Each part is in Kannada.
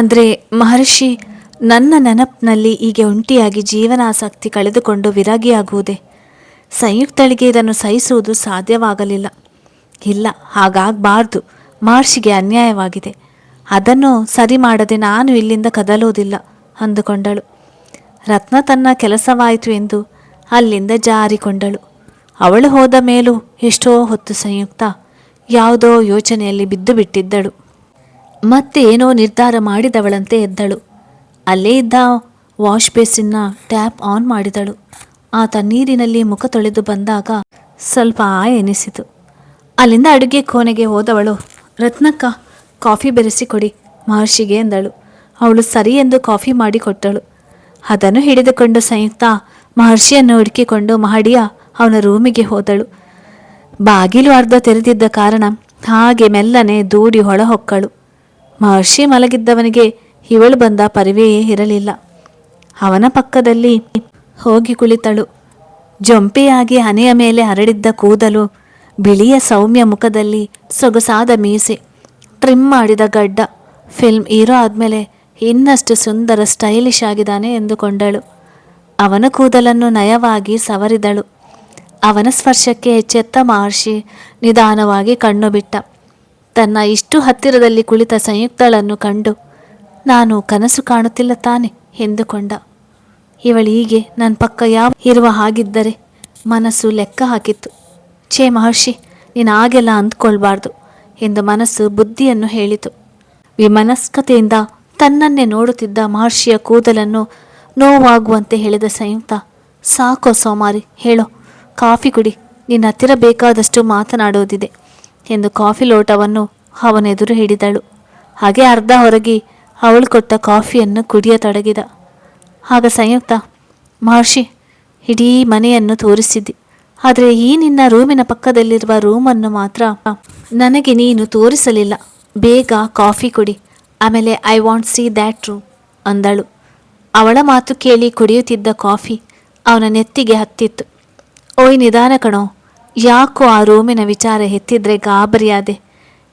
ಆದರೆ ಮಹರ್ಷಿ, ನನ್ನ ನೆನಪಿನಲ್ಲಿ ಹೀಗೆ ಒಂಟಿಯಾಗಿ ಜೀವನಾಸಕ್ತಿ ಕಳೆದುಕೊಂಡು ವಿರಾಗಿಯಾಗುವುದೇ? ಸಂಯುಕ್ತಳಿಗೆ ಇದನ್ನು ಸಹಿಸುವುದು ಸಾಧ್ಯವಾಗಲಿಲ್ಲ. ಇಲ್ಲ, ಹಾಗಾಗಬಾರ್ದು. ಮಹರ್ಷಿಗೆ ಅನ್ಯಾಯವಾಗಿದೆ. ಅದನ್ನು ಸರಿ ಮಾಡದೆ ನಾನು ಇಲ್ಲಿಂದ ಕದಲುವುದಿಲ್ಲ ಅಂದುಕೊಂಡಳು. ರತ್ನ ತನ್ನ ಕೆಲಸವಾಯಿತು ಎಂದು ಅಲ್ಲಿಂದ ಜಾರಿಕೊಂಡಳು. ಅವಳು ಹೋದ ಮೇಲೂ ಎಷ್ಟೋ ಹೊತ್ತು ಸಂಯುಕ್ತ ಯಾವುದೋ ಯೋಚನೆಯಲ್ಲಿ ಬಿದ್ದು ಬಿಟ್ಟಿದ್ದಳು. ಮತ್ತೆ ಏನೋ ನಿರ್ಧಾರ ಮಾಡಿದವಳಂತೆ ಎದ್ದಳು. ಅಲ್ಲೇ ಇದ್ದ ವಾಶ್ ಬೇಸಿನ್ನ ಟ್ಯಾಪ್ ಆನ್ ಮಾಡಿದಳು. ಆತ ನೀರಿನಲ್ಲಿ ಮುಖ ತೊಳೆದು ಬಂದಾಗ ಸ್ವಲ್ಪ ಎನಿಸಿತು. ಅಲ್ಲಿಂದ ಅಡುಗೆ ಕೋಣೆಗೆ ಹೋದವಳು, ರತ್ನಕ್ಕ, ಕಾಫಿ ಬೆರೆಸಿಕೊಡಿ ಮಹರ್ಷಿಗೆ ಎಂದಳು. ಅವಳು ಸರಿ ಎಂದು ಕಾಫಿ ಮಾಡಿಕೊಟ್ಟಳು. ಅದನ್ನು ಹಿಡಿದುಕೊಂಡು ಸಂಯುಕ್ತ ಮಹರ್ಷಿಯನ್ನು ಹುಡುಕಿಕೊಂಡು ಮಹಡಿಯ ಅವನ ರೂಮಿಗೆ ಹೋದಳು. ಬಾಗಿಲು ಅರ್ಧ ತೆರೆದಿದ್ದ ಕಾರಣ ಹಾಗೆ ಮೆಲ್ಲನೆ ದೂಡಿ ಹೊಳಹೊಕ್ಕಳು. ಮಹರ್ಷಿ ಮಲಗಿದ್ದವನಿಗೆ ಇವಳು ಬಂದ ಪರಿವೆಯೇ ಇರಲಿಲ್ಲ. ಅವನ ಪಕ್ಕದಲ್ಲಿ ಹೋಗಿ ಕುಳಿತಳು. ಜೊಂಪೆಯಾಗಿ ಹನೆಯ ಮೇಲೆ ಹರಡಿದ್ದ ಕೂದಲು, ಬಿಳಿಯ ಸೌಮ್ಯ ಮುಖದಲ್ಲಿ ಸೊಗಸಾದ ಮೀಸೆ, ಟ್ರಿಮ್ ಮಾಡಿದ ಗಡ್ಡ. ಫಿಲ್ಮ್ ಹೀರೋ ಆದಮೇಲೆ ಇನ್ನಷ್ಟು ಸುಂದರ ಸ್ಟೈಲಿಶ್ ಆಗಿದ್ದಾನೆ ಎಂದುಕೊಂಡಳು. ಅವನ ಕೂದಲನ್ನು ನಯವಾಗಿ ಸವರಿದಳು. ಅವನ ಸ್ಪರ್ಶಕ್ಕೆ ಎಚ್ಚೆತ್ತ ಮಹರ್ಷಿ ನಿಧಾನವಾಗಿ ಕಣ್ಣು ಬಿಟ್ಟ. ತನ್ನ ಇಷ್ಟು ಹತ್ತಿರದಲ್ಲಿ ಕುಳಿತ ಸಂಯುಕ್ತಳನ್ನು ಕಂಡು, ನಾನು ಕನಸು ಕಾಣುತ್ತಿಲ್ಲ ತಾನೆ ಎಂದುಕೊಂಡ. ಇವಳೀಗೆ ನನ್ನ ಪಕ್ಕ ಇರುವ ಹಾಗಿದ್ದರೆ ಮನಸ್ಸು ಲೆಕ್ಕ ಹಾಕಿತ್ತು. ಛೇ ಮಹರ್ಷಿ, ನೀನು ಹಾಗೆಲ್ಲ ಅಂದ್ಕೊಳ್ಬಾರ್ದು ಎಂದು ಮನಸ್ಸು ಬುದ್ಧಿಯನ್ನು ಹೇಳಿತು. ವಿಮನಸ್ಕತೆಯಿಂದ ತನ್ನನ್ನೇ ನೋಡುತ್ತಿದ್ದ ಮಹರ್ಷಿಯ ಕೂದಲನ್ನು ನೋವಾಗುವಂತೆ ಹೇಳಿದ ಸಂಯುಕ್ತ, ಸಾಕೋ ಸೋಮಾರಿ, ಹೇಳೋ, ಕಾಫಿ ಕುಡಿ, ನಿನ್ನ ಹತ್ತಿರ ಬೇಕಾದಷ್ಟು ಮಾತನಾಡೋದಿದೆ ಎಂದು ಕಾಫಿ ಲೋಟವನ್ನು ಅವನೆದುರು ಹಿಡಿದಳು. ಹಾಗೆ ಅರ್ಧ ಹೊರಗಿ ಅವಳು ಕೊಟ್ಟ ಕಾಫಿಯನ್ನು ಕುಡಿಯತೊಡಗಿದ. ಆಗ ಸಂಯುಕ್ತ, ಮಹರ್ಷಿ, ಇಡೀ ಮನೆಯನ್ನು ತೋರಿಸಿದ್ದಿ, ಆದರೆ ಈ ನಿನ್ನ ರೂಮಿನ ಪಕ್ಕದಲ್ಲಿರುವ ರೂಮನ್ನು ಮಾತ್ರ ನನಗೆ ನೀನು ತೋರಿಸಲಿಲ್ಲ. ಬೇಗ ಕಾಫಿ ಕುಡಿ, ಆಮೇಲೆ I want see that room ಅಂದಳು. ಅವಳ ಮಾತು ಕೇಳಿ ಕುಡಿಯುತ್ತಿದ್ದ ಕಾಫಿ ಅವನ ನೆತ್ತಿಗೆ ಹತ್ತಿತ್ತು. ಓಯ್ ನಿಧಾನ ಕಣೋ, ಯಾಕೋ ಆ ರೂಮಿನ ವಿಚಾರ ಎತ್ತಿದ್ರೆ ಗಾಬರಿಯಾದೆ.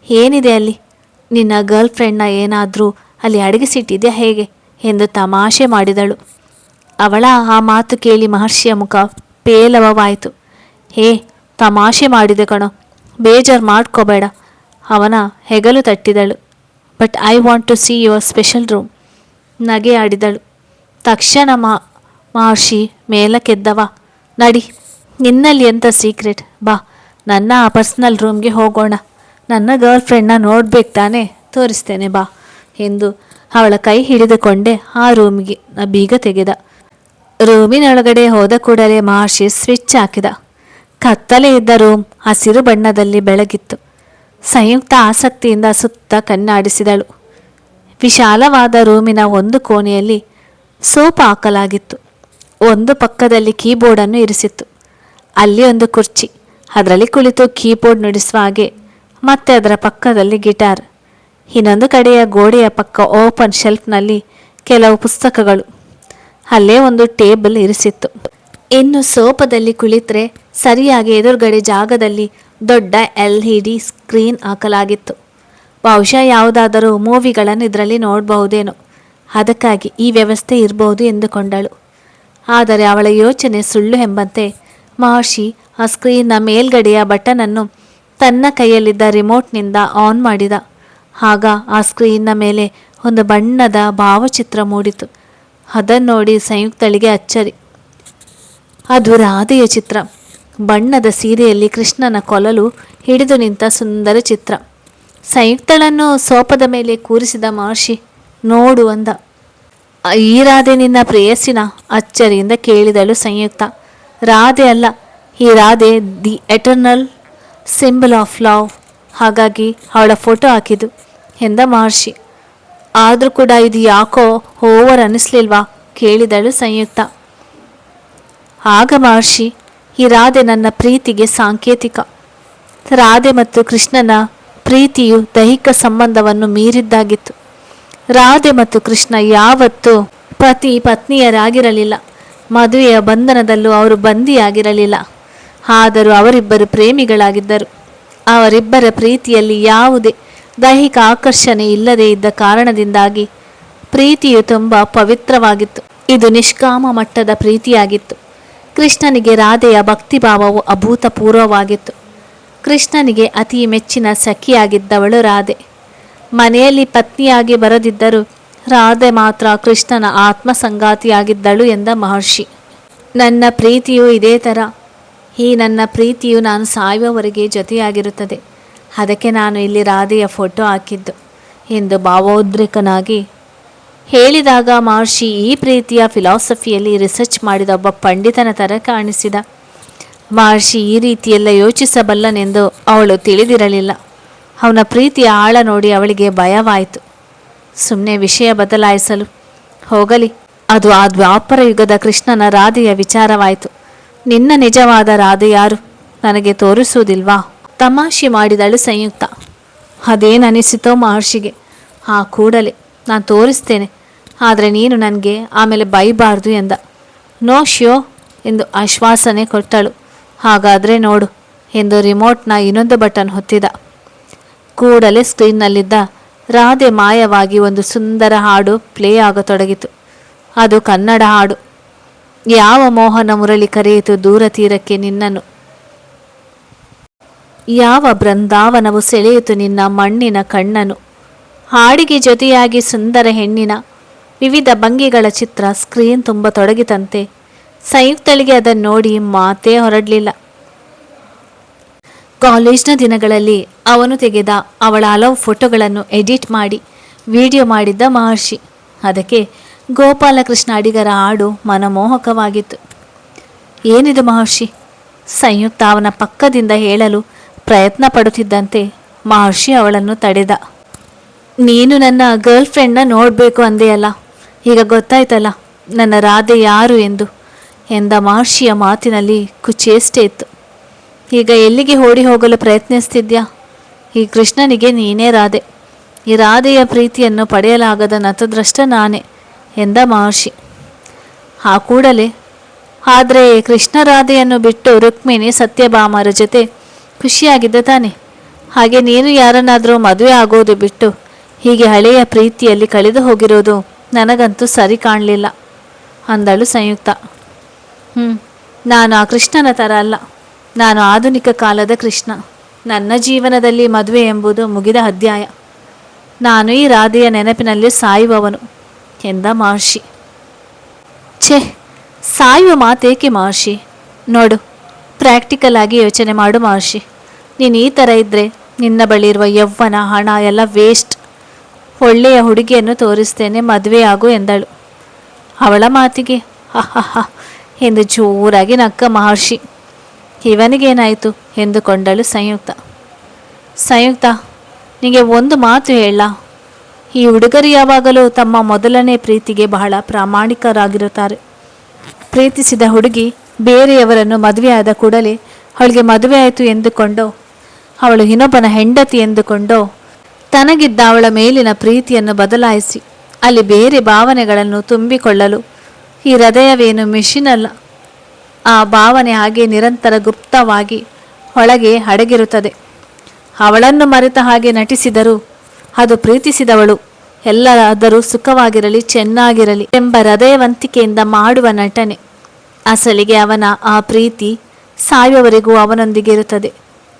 ಏನಿದೆ ಅಲ್ಲಿ? ನಿನ್ನ ಗರ್ಲ್ ಫ್ರೆಂಡ್ನ ಏನಾದರೂ ಅಲ್ಲಿ ಅಡಗಿಸಿಟ್ಟಿದೆಯಾ ಹೇಗೆ ಎಂದು ತಮಾಷೆ ಮಾಡಿದಳು. ಅವಳ ಆ ಮಾತು ಕೇಳಿ ಮಹರ್ಷಿಯ ಮುಖ ಪೇಲವವಾಯಿತು. ಹೇ, ತಮಾಷೆ ಮಾಡಿದೆ ಕಣೋ, ಬೇಜಾರು ಮಾಡ್ಕೋಬೇಡ. ಅವನ ಹೆಗಲು ತಟ್ಟಿದಳು. But I want to see your special room ನಗೆ ಆಡಿದಳು. ತಕ್ಷಣ ಮಹರ್ಷಿ ಮೇಲಕ್ಕೆದ್ದವ. ನಡಿ, ನಿನ್ನಲ್ಲಿ ಎಂಥ ಸೀಕ್ರೆಟ್, ಬಾ ನನ್ನ ಪರ್ಸ್ನಲ್ ರೂಮ್ಗೆ ಹೋಗೋಣ. ನನ್ನ ಗರ್ಲ್ ಫ್ರೆಂಡ್ನ ನೋಡ್ಬೇಕು ತಾನೇ, ತೋರಿಸ್ತೇನೆ ಬಾ ಎಂದು ಅವಳ ಕೈ ಹಿಡಿದುಕೊಂಡೇ ಆ ರೂಮಿಗೆ ಬೀಗ ತೆಗೆದ. ರೂಮಿನೊಳಗಡೆ ಹೋದ ಕೂಡಲೇ ಮಹರ್ಷಿ ಸ್ವಿಚ್ ಹಾಕಿದ. ಕತ್ತಲೆ ಇದ್ದ ರೂಮ್ ಹಸಿರು ಬಣ್ಣದಲ್ಲಿ ಬೆಳಗಿತ್ತು. ಸಂಯುಕ್ತ ಆಸಕ್ತಿಯಿಂದ ಸುತ್ತ ಕಣ್ಣಾಡಿಸಿದಳು. ವಿಶಾಲವಾದ ರೂಮಿನ ಒಂದು ಕೋಣೆಯಲ್ಲಿ ಸೋಫಾ ಹಾಕಲಾಗಿತ್ತು. ಒಂದು ಪಕ್ಕದಲ್ಲಿ ಕೀಬೋರ್ಡನ್ನು ಇರಿಸಿತ್ತು. ಅಲ್ಲಿ ಒಂದು ಕುರ್ಚಿ, ಅದರಲ್ಲಿ ಕುಳಿತು ಕೀಬೋರ್ಡ್ ನುಡಿಸುವ ಹಾಗೆ, ಮತ್ತೆ ಅದರ ಪಕ್ಕದಲ್ಲಿ ಗಿಟಾರ್. ಇನ್ನೊಂದು ಕಡೆಯ ಗೋಡೆಯ ಪಕ್ಕ ಓಪನ್ ಶೆಲ್ಫ್ನಲ್ಲಿ ಕೆಲವು ಪುಸ್ತಕಗಳು. ಅಲ್ಲೇ ಒಂದು ಟೇಬಲ್ ಇರಿಸಿತ್ತು. ಇನ್ನು ಸೋಫಾದಲ್ಲಿ ಕುಳಿತರೆ ಸರಿಯಾಗಿ ಎದುರುಗಡೆ ಜಾಗದಲ್ಲಿ ದೊಡ್ಡ LED ಸ್ಕ್ರೀನ್ ಹಾಕಲಾಗಿತ್ತು. ಬಹುಶಃ ಯಾವುದಾದರೂ ಮೂವಿಗಳನ್ನು ಇದರಲ್ಲಿ ನೋಡಬಹುದೇನೋ, ಅದಕ್ಕಾಗಿ ಈ ವ್ಯವಸ್ಥೆ ಇರಬಹುದು ಎಂದುಕೊಂಡಳು. ಆದರೆ ಅವಳ ಯೋಚನೆ ಸುಳ್ಳು ಎಂಬಂತೆ ಮಹರ್ಷಿ ಆ ಸ್ಕ್ರೀನ್ನ ಮೇಲ್ಗಡೆಯ ಬಟನನ್ನು ತನ್ನ ಕೈಯಲ್ಲಿದ್ದ ರಿಮೋಟ್ನಿಂದ ಆನ್ ಮಾಡಿದ. ಆಗ ಆ ಸ್ಕ್ರೀನ್ನ ಮೇಲೆ ಒಂದು ಬಣ್ಣದ ಭಾವಚಿತ್ರ ಮೂಡಿತು. ಅದನ್ನು ನೋಡಿ ಸಂಯುಕ್ತಳಿಗೆ ಅಚ್ಚರಿ. ಅದು ರಾಧೆಯ ಚಿತ್ರ. ಬಣ್ಣದ ಸೀರೆಯಲ್ಲಿ ಕೃಷ್ಣನ ಕೊಲಲು ಹಿಡಿದು ನಿಂತ ಸುಂದರ ಚಿತ್ರ. ಸಂಯುಕ್ತಳನ್ನು ಸೋಫಾದ ಮೇಲೆ ಕೂರಿಸಿದ ಮಹರ್ಷಿ, ನೋಡು ಅಂದ. ಈ ರಾಧೆ ನಿನ್ನ ಪ್ರೇಯಸಿನ? ಅಚ್ಚರಿಯಿಂದ ಕೇಳಿದಳು ಸಂಯುಕ್ತ. ರಾಧೆ ಅಲ್ಲ, ಈ Radhe the eternal symbol of love, ಹಾಗಾಗಿ ಅವಳ ಫೋಟೋ ಹಾಕಿದ್ದು ಎಂದ ಮಹರ್ಷಿ. ಆದರೂ ಕೂಡ ಇದು ಯಾಕೋ ಓವರ್ ಅನ್ನಿಸ್ಲಿಲ್ವಾ ಕೇಳಿದಳು ಸಂಯುಕ್ತ. ಆಗ ಮಹರ್ಷಿ, ಈ ರಾಧೆ ನನ್ನ ಪ್ರೀತಿಗೆ ಸಾಂಕೇತಿಕ. ರಾಧೆ ಮತ್ತು ಕೃಷ್ಣನ ಪ್ರೀತಿಯು ದೈಹಿಕ ಸಂಬಂಧವನ್ನು ಮೀರಿದ್ದಾಗಿತ್ತು. ರಾಧೆ ಮತ್ತು ಕೃಷ್ಣ ಯಾವತ್ತೂ ಪತಿ ಪತ್ನಿಯರಾಗಿರಲಿಲ್ಲ. ಮದುವೆಯ ಬಂಧನದಲ್ಲೂ ಅವರು ಬಂದಿಯಾಗಿರಲಿಲ್ಲ. ಆದರೂ ಅವರಿಬ್ಬರು ಪ್ರೇಮಿಗಳಾಗಿದ್ದರು. ಅವರಿಬ್ಬರ ಪ್ರೀತಿಯಲ್ಲಿ ಯಾವುದೇ ದೈಹಿಕ ಆಕರ್ಷಣೆ ಇಲ್ಲದೇ ಇದ್ದ ಕಾರಣದಿಂದಾಗಿ ಪ್ರೀತಿಯು ತುಂಬ ಪವಿತ್ರವಾಗಿತ್ತು. ಇದು ನಿಷ್ಕಾಮ ಮಟ್ಟದ ಪ್ರೀತಿಯಾಗಿತ್ತು. ಕೃಷ್ಣನಿಗೆ ರಾಧೆಯ ಭಕ್ತಿಭಾವವು ಅಭೂತಪೂರ್ವವಾಗಿತ್ತು. ಕೃಷ್ಣನಿಗೆ ಅತಿ ಮೆಚ್ಚಿನ ಸಖಿಯಾಗಿದ್ದವಳು ರಾಧೆ. ಮನೆಯಲ್ಲಿ ಪತ್ನಿಯಾಗಿ ಬರದಿದ್ದರೂ ರಾಧೆ ಮಾತ್ರ ಕೃಷ್ಣನ ಆತ್ಮಸಂಗಾತಿಯಾಗಿದ್ದಳು ಎಂದ ಮಹರ್ಷಿ. ನನ್ನ ಪ್ರೀತಿಯು ಇದೇ ಥರ. ಈ ನನ್ನ ಪ್ರೀತಿಯು ನಾನು ಸಾಯುವವರೆಗೆ ಜೊತೆಯಾಗಿರುತ್ತದೆ. ಅದಕ್ಕೆ ನಾನು ಇಲ್ಲಿ ರಾಧೆಯ ಫೋಟೋ ಹಾಕಿದ್ದು ಎಂದು ಭಾವೋದ್ರೇಕನಾಗಿ ಹೇಳಿದಾಗ ಮಹರ್ಷಿ ಈ ಪ್ರೀತಿಯ ಫಿಲಾಸಫಿಯಲ್ಲಿ ರಿಸರ್ಚ್ ಮಾಡಿದ ಒಬ್ಬ ಪಂಡಿತನ ಥರ ಕಾಣಿಸಿದ. ಮಹರ್ಷಿ ಈ ರೀತಿಯೆಲ್ಲ ಯೋಚಿಸಬಲ್ಲನೆಂದು ಅವಳು ತಿಳಿದಿರಲಿಲ್ಲ. ಅವನ ಪ್ರೀತಿಯ ಆಳ ನೋಡಿ ಅವಳಿಗೆ ಭಯವಾಯಿತು. ಸುಮ್ಮನೆ ವಿಷಯ ಬದಲಾಯಿಸಲು ಹೋಗಲಿ, ಅದು ಆ ದ್ವಾಪರ ಯುಗದ ಕೃಷ್ಣನ ರಾಧೆಯ ವಿಚಾರವಾಯಿತು. ನಿನ್ನ ನಿಜವಾದ ರಾಧೆ ಯಾರು, ನನಗೆ ತೋರಿಸುವುದಿಲ್ವಾ? ತಮಾಷೆ ಮಾಡಿದಳು ಸಂಯುಕ್ತ. ಅದೇನನಿಸಿತೋ ಮಹರ್ಷಿಗೆ. ಕೂಡಲೇ ನಾನು ತೋರಿಸ್ತೇನೆ, ಆದರೆ ನೀನು ನನಗೆ ಆಮೇಲೆ ಬೈಬಾರ್ದು ಎಂದ. ನೋ ಶ್ಯೋ ಎಂದು ಆಶ್ವಾಸನೆ ಕೊಟ್ಟಳು. ಹಾಗಾದರೆ ನೋಡು ಎಂದು ರಿಮೋಟ್ನ ಇನ್ನೊಂದು ಬಟನ್ ಹೊತ್ತಿದ. ಕೂಡಲೇ ಸ್ಕ್ರೀನ್ನಲ್ಲಿದ್ದ ರಾಧೆ ಮಾಯವಾಗಿ ಒಂದು ಸುಂದರ ಹಾಡು ಪ್ಲೇ ಆಗತೊಡಗಿತು. ಅದು ಕನ್ನಡ ಹಾಡು. ಯಾವ ಮೋಹನ ಮುರಳಿ ಕರೆಯಿತು ದೂರ ತೀರಕ್ಕೆ ನಿನ್ನನ್ನು, ಯಾವ ಬೃಂದಾವನವು ಸೆಳೆಯಿತು ನಿನ್ನ ಮಣ್ಣಿನ ಕಣ್ಣನು. ಹಾಡಿಗೆ ಜೊತೆಯಾಗಿ ಸುಂದರ ಹೆಣ್ಣಿನ ವಿವಿಧ ಭಂಗಿಗಳ ಚಿತ್ರ ಸ್ಕ್ರೀನ್ ತುಂಬ ತೊಡಗಿತಂತೆ. ಸಂಯುಕ್ತಳಿಗೆ ಅದನ್ನು ನೋಡಿ ಮಾತೇ ಹೊರಡಲಿಲ್ಲ. ಕಾಲೇಜ್ನ ದಿನಗಳಲ್ಲಿ ಅವನು ತೆಗೆದ ಅವಳ ಹಲವು ಫೋಟೋಗಳನ್ನು ಎಡಿಟ್ ಮಾಡಿ ವಿಡಿಯೋ ಮಾಡಿದ್ದ ಮಹರ್ಷಿ. ಅದಕ್ಕೆ ಗೋಪಾಲಕೃಷ್ಣ ಅಡಿಗರ ಹಾಡು ಮನಮೋಹಕವಾಗಿತ್ತು. ಏನಿದು ಮಹರ್ಷಿ? ಸಂಯುಕ್ತ ಅವನ ಪಕ್ಕದಿಂದ ಹೇಳಲು ಪ್ರಯತ್ನ ಪಡುತ್ತಿದ್ದಂತೆ ಮಹರ್ಷಿ ಅವಳನ್ನು ತಡೆದ. ನೀನು ನನ್ನ ಗರ್ಲ್ ಫ್ರೆಂಡ್ನ ನೋಡಬೇಕು ಅಂದೆಯಲ್ಲ, ಈಗ ಗೊತ್ತಾಯ್ತಲ್ಲ ನನ್ನ ರಾಧೆ ಯಾರು ಎಂದು ಎಂದ ಮಹರ್ಷಿಯ ಮಾತಿನಲ್ಲಿ ಕುಚೇಷ್ಟೆ ಇತ್ತು. ಈಗ ಎಲ್ಲಿಗೆ ಓಡಿ ಹೋಗಲು ಪ್ರಯತ್ನಿಸ್ತಿದ್ಯಾ? ಈ ಕೃಷ್ಣನಿಗೆ ನೀನೇ ರಾಧೆ. ಈ ರಾಧೆಯ ಪ್ರೀತಿಯನ್ನು ಪಡೆಯಲಾಗದ ನತದ್ರಷ್ಟ ನಾನೇ ಎಂದ ಮಹರ್ಷಿ. ಕೂಡಲೇ ಆದರೆ ಕೃಷ್ಣ ರಾಧೆಯನ್ನು ಬಿಟ್ಟು ರುಕ್ಮಿಣಿ ಸತ್ಯಭಾಮರ ಜೊತೆ ಖುಷಿಯಾಗಿದ್ದ ತಾನೆ. ಹಾಗೆ ನೀನು ಯಾರನ್ನಾದರೂ ಮದುವೆ ಆಗೋದು ಬಿಟ್ಟು ಹೀಗೆ ಹಳೆಯ ಪ್ರೀತಿಯಲ್ಲಿ ಕಳೆದು ಹೋಗಿರೋದು ನನಗಂತೂ ಸರಿ ಕಾಣಲಿಲ್ಲ ಅಂದಳು ಸಂಯುಕ್ತ. ನಾನು ಆ ಕೃಷ್ಣನ ಥರ ಅಲ್ಲ. ನಾನು ಆಧುನಿಕ ಕಾಲದ ಕೃಷ್ಣ. ನನ್ನ ಜೀವನದಲ್ಲಿ ಮದುವೆ ಎಂಬುದು ಮುಗಿದ ಅಧ್ಯಾಯ. ನಾನು ಈ ರಾಧೆಯ ನೆನಪಿನಲ್ಲಿ ಸಾಯುವವನು ಎಂದ ಮಹರ್ಷಿ. ಛೇ, ಸಾಯುವ ಮಾತೇಕೆ ಮಹರ್ಷಿ? ನೋಡು, ಪ್ರಾಕ್ಟಿಕಲ್ ಆಗಿ ಯೋಚನೆ ಮಾಡು ಮಹರ್ಷಿ. ನೀನು ಈ ಥರ ಇದ್ದರೆ ನಿನ್ನ ಬಳಿ ಇರುವ ಯೌವನ ಹಣ ಎಲ್ಲ ವೇಸ್ಟ್. ಒಳ್ಳೆಯ ಹುಡುಗಿಯನ್ನು ತೋರಿಸ್ತೇನೆ, ಮದುವೆ ಆಗು ಎಂದಳು. ಅವಳ ಮಾತಿಗೆ ಹಾ ಎಂದು ಜೋರಾಗಿ ನಕ್ಕ ಮಹರ್ಷಿ. ಇವನಿಗೇನಾಯಿತು ಎಂದುಕೊಂಡಳು ಸಂಯುಕ್ತ. ಸಂಯುಕ್ತ, ನಿಮಗೆ ಒಂದು ಮಾತು ಹೇಳ. ಈ ಹುಡುಗರು ಯಾವಾಗಲೂ ತಮ್ಮ ಮೊದಲನೇ ಪ್ರೀತಿಗೆ ಬಹಳ ಪ್ರಾಮಾಣಿಕರಾಗಿರುತ್ತಾರೆ. ಪ್ರೀತಿಸಿದ ಹುಡುಗಿ ಬೇರೆಯವರನ್ನು ಮದುವೆಯಾದ ಕೂಡಲೇ ಅವಳಿಗೆ ಮದುವೆ ಆಯಿತು ಎಂದುಕೊಂಡೋ, ಅವಳು ಇನ್ನೊಬ್ಬನ ಹೆಂಡತಿ ಎಂದುಕೊಂಡೋ, ತನಗಿದ್ದ ಅವಳ ಮೇಲಿನ ಪ್ರೀತಿಯನ್ನು ಬದಲಾಯಿಸಿ ಅಲ್ಲಿ ಬೇರೆ ಭಾವನೆಗಳನ್ನು ತುಂಬಿಕೊಳ್ಳಲು ಈ ಹೃದಯವೇನು ಮಿಷಿನ್ ಅಲ್ಲ. ಆ ಭಾವನೆ ಹಾಗೆ ನಿರಂತರ ಗುಪ್ತವಾಗಿ ಒಳಗೆ ಅಡಗಿರುತ್ತದೆ. ಅವಳನ್ನು ಮರೆತ ಹಾಗೆ ನಟಿಸಿದರೂ ಅದು ಪ್ರೀತಿಸಿದವಳು ಎಲ್ಲರಾದರೂ ಸುಖವಾಗಿರಲಿ ಚೆನ್ನಾಗಿರಲಿ ಎಂಬ ಹೃದಯವಂತಿಕೆಯಿಂದ ಮಾಡುವ ನಟನೆ. ಅಸಲಿಗೆ ಅವನ ಆ ಪ್ರೀತಿ ಸಾಯುವವರೆಗೂ ಅವನೊಂದಿಗೆ ಇರುತ್ತದೆ.